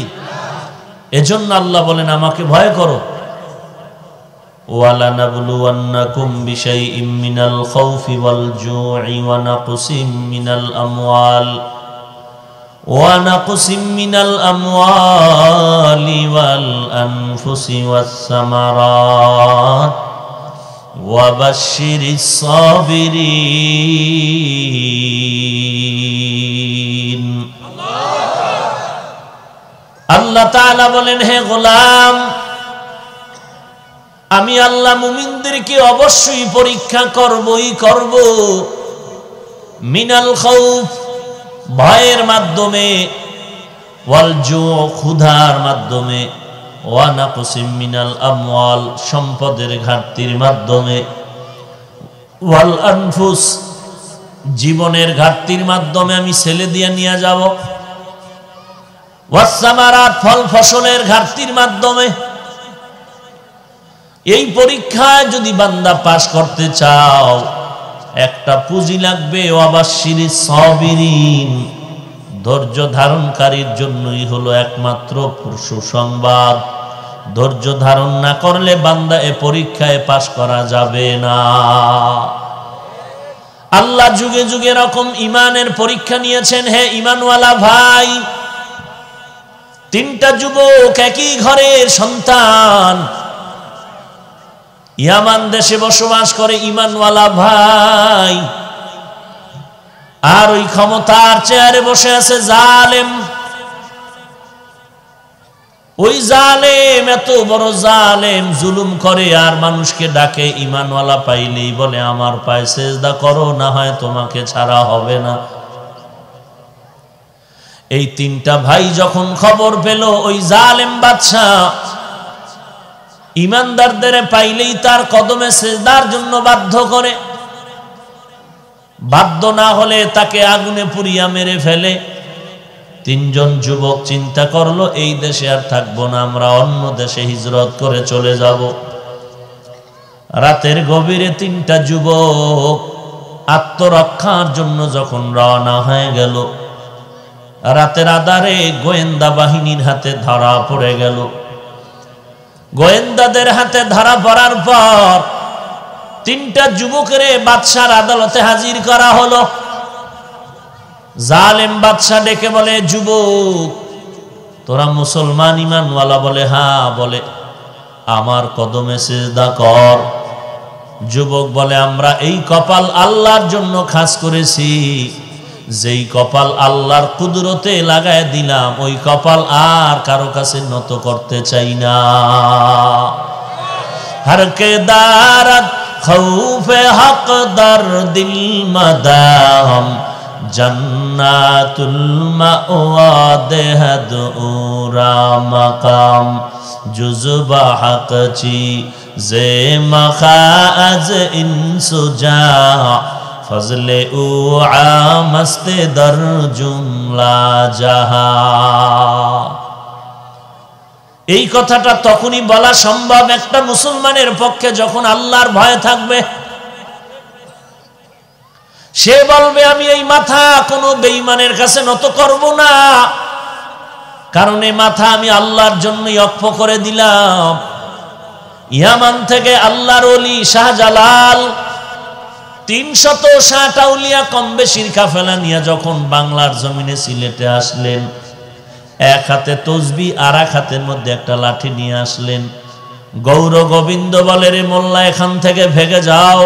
এজন্য আল্লাহ বলেন আমাকে ভয় করো। وَلَنَبْلُوَنَّكُمْ بِشَيْءٍ مِّنَ الْخَوْفِ وَالْجُوعِ وَنَقْصٍ مِّنَ الْأَمْوَالِ وَالْأَنفُسِ وَالثَّمَرَاتِ وَبَشِّرِ الصَّابِرِينَ। আল্লাহ তাআলা বলেন, হে গোলাম, আমি আল্লাহ মুমিনদেরকে অবশ্যই পরীক্ষা করবই করব। মিনাল খাউফ, ভয়ের মাধ্যমে, ওয়াল জু, ক্ষুধার মাধ্যমে, ওয়া নাকসিম মিনাল আমওয়াল, সম্পদের ঘাটতির মাধ্যমে, ওয়াল আনফুস, জীবনের ঘাটতির মাধ্যমে আমি ছেলে দিয়ে নিয়ে যাব, ওয়াস সামারাত, ফল ফসলের ঘাটতির মাধ্যমে। এই পরীক্ষায় যদি বান্দা পাস করতে চাও, একটা পুঁজি লাগবে, ওয়াবাশশিরিস সাবিরিন, ধৈর্য ধারণকারীর জন্যই হলো একমাত্র সুসংবাদ। ধৈর্য ধারণ না করলে বান্দা এ পরীক্ষায় পাস করা যাবে না। আল্লাহ যুগে যুগে এরকম ইমানের পরীক্ষা নিয়েছেন। হে ইমানওয়ালা ভাই, তিনটা যুবক একই ঘরের সন্তান, ইয়ামান দেশে বসবাস করে ইমানওয়ালা ভাই, আর ওই ক্ষমতার চেয়ারে বসে আছে জালেম। ওই জালেম এত বড় জালেম, জুলুম করে আর মানুষকে ডাকে, ইমানওয়ালা পাইলেই বলে আমার পায়ে সেজদা করো, না হয় তোমাকে ছাড়া হবে না। এই তিনটা ভাই যখন খবর পেল ওই জালেম বাদশা ইমানদারদের পাইলেই তার কদমে সেজদার জন্য বাধ্য করে, বাধ্য না হলে তাকে আগুনে পুড়িয়া মেরে ফেলে। তিনজন যুবক চিন্তা করলো এই দেশে আর থাকবো না, আমরা অন্য দেশে হিজরত করে চলে যাব। রাতের গভীরে তিনটা যুবক আত্মরক্ষার জন্য যখন রওনা হয়ে গেল, রাতের আধারে গোয়েন্দা বাহিনীর হাতে ধরা পড়ে গেল। গোয়েন্দাদের হাতে ধরা পড়ার পর তিনটা যুবকের বাদশার আদালতে হাজির করা হলো। জালেম বাদশা ডেকে বলে, যুবক তোরা মুসলমান ইমানওয়ালা? বলে হ্যাঁ। বলে আমার কদমে সিজদা কর। যুবক বলে আমরা এই কপাল আল্লাহর জন্য খাস করেছি, যেই কপাল আল্লাহর কুদরতে লাগায় দিলাম ওই কপাল আর কারো কাছে নত করতে চাই না। হর কে দারত খৌফে হক দর দিল মদাম, জন্নাতুল মাওয়া দেহদ উরা মাকাম, জুজবা হক চি জে মখাজ ইনসুজা, ফজলে উ আমস্তে দর জুমলা জাহা। এই কথাটা তখনই বলা সম্ভব একটা মুসলমানের পক্ষে যখন আল্লাহর ভয় থাকবে। সে বলবে আমি এই মাথা কোনো বেঈমানের কাছে নত করব না, কারণ এই মাথা আমি আল্লাহর জন্যই অক্ষ করে দিলাম। ইয়ামান থেকে আল্লাহর ওলি শাহজালাল 360 আউলিয়া কম বেশির কাফেলা নিয়ে যখন বাংলার জমিনে সিলেটে আসলেন, এক হাতে তসবি আর এক হাতের মধ্যে একটা লাঠি নিয়ে আসলেন। গৌর গোবিন্দ বলে, রে মোল্লা এখান থেকে ভেগে যাও।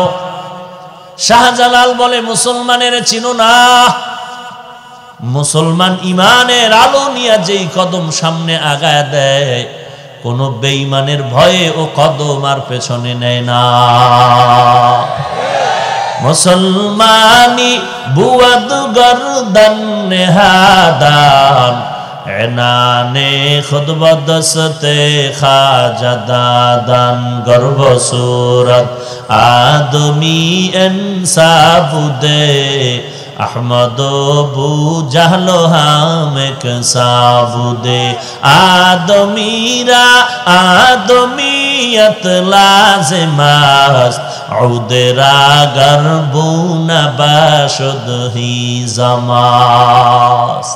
শাহজালাল বলে, মুসলমানের চিনো না? মুসলমান ইমানের আলো নিয়ে যেই কদম সামনে আগায় দেয়, কোন বেঈমানের ভয়ে ও কদম আর পেছনে নেয় না। মুসলমানি বুয়াদ গর্দন নেহাদান, এনানে খুদবদস্তে খাজাদাদান, গর্ব সুরত আদমি ইনসাবুদে, আহমদ বু জাহলো হামেক সাবুদে, আদমিরা আদমিয়ত লাজমাস, উদেরা গর্বুনা বাশুদ হি জামাস।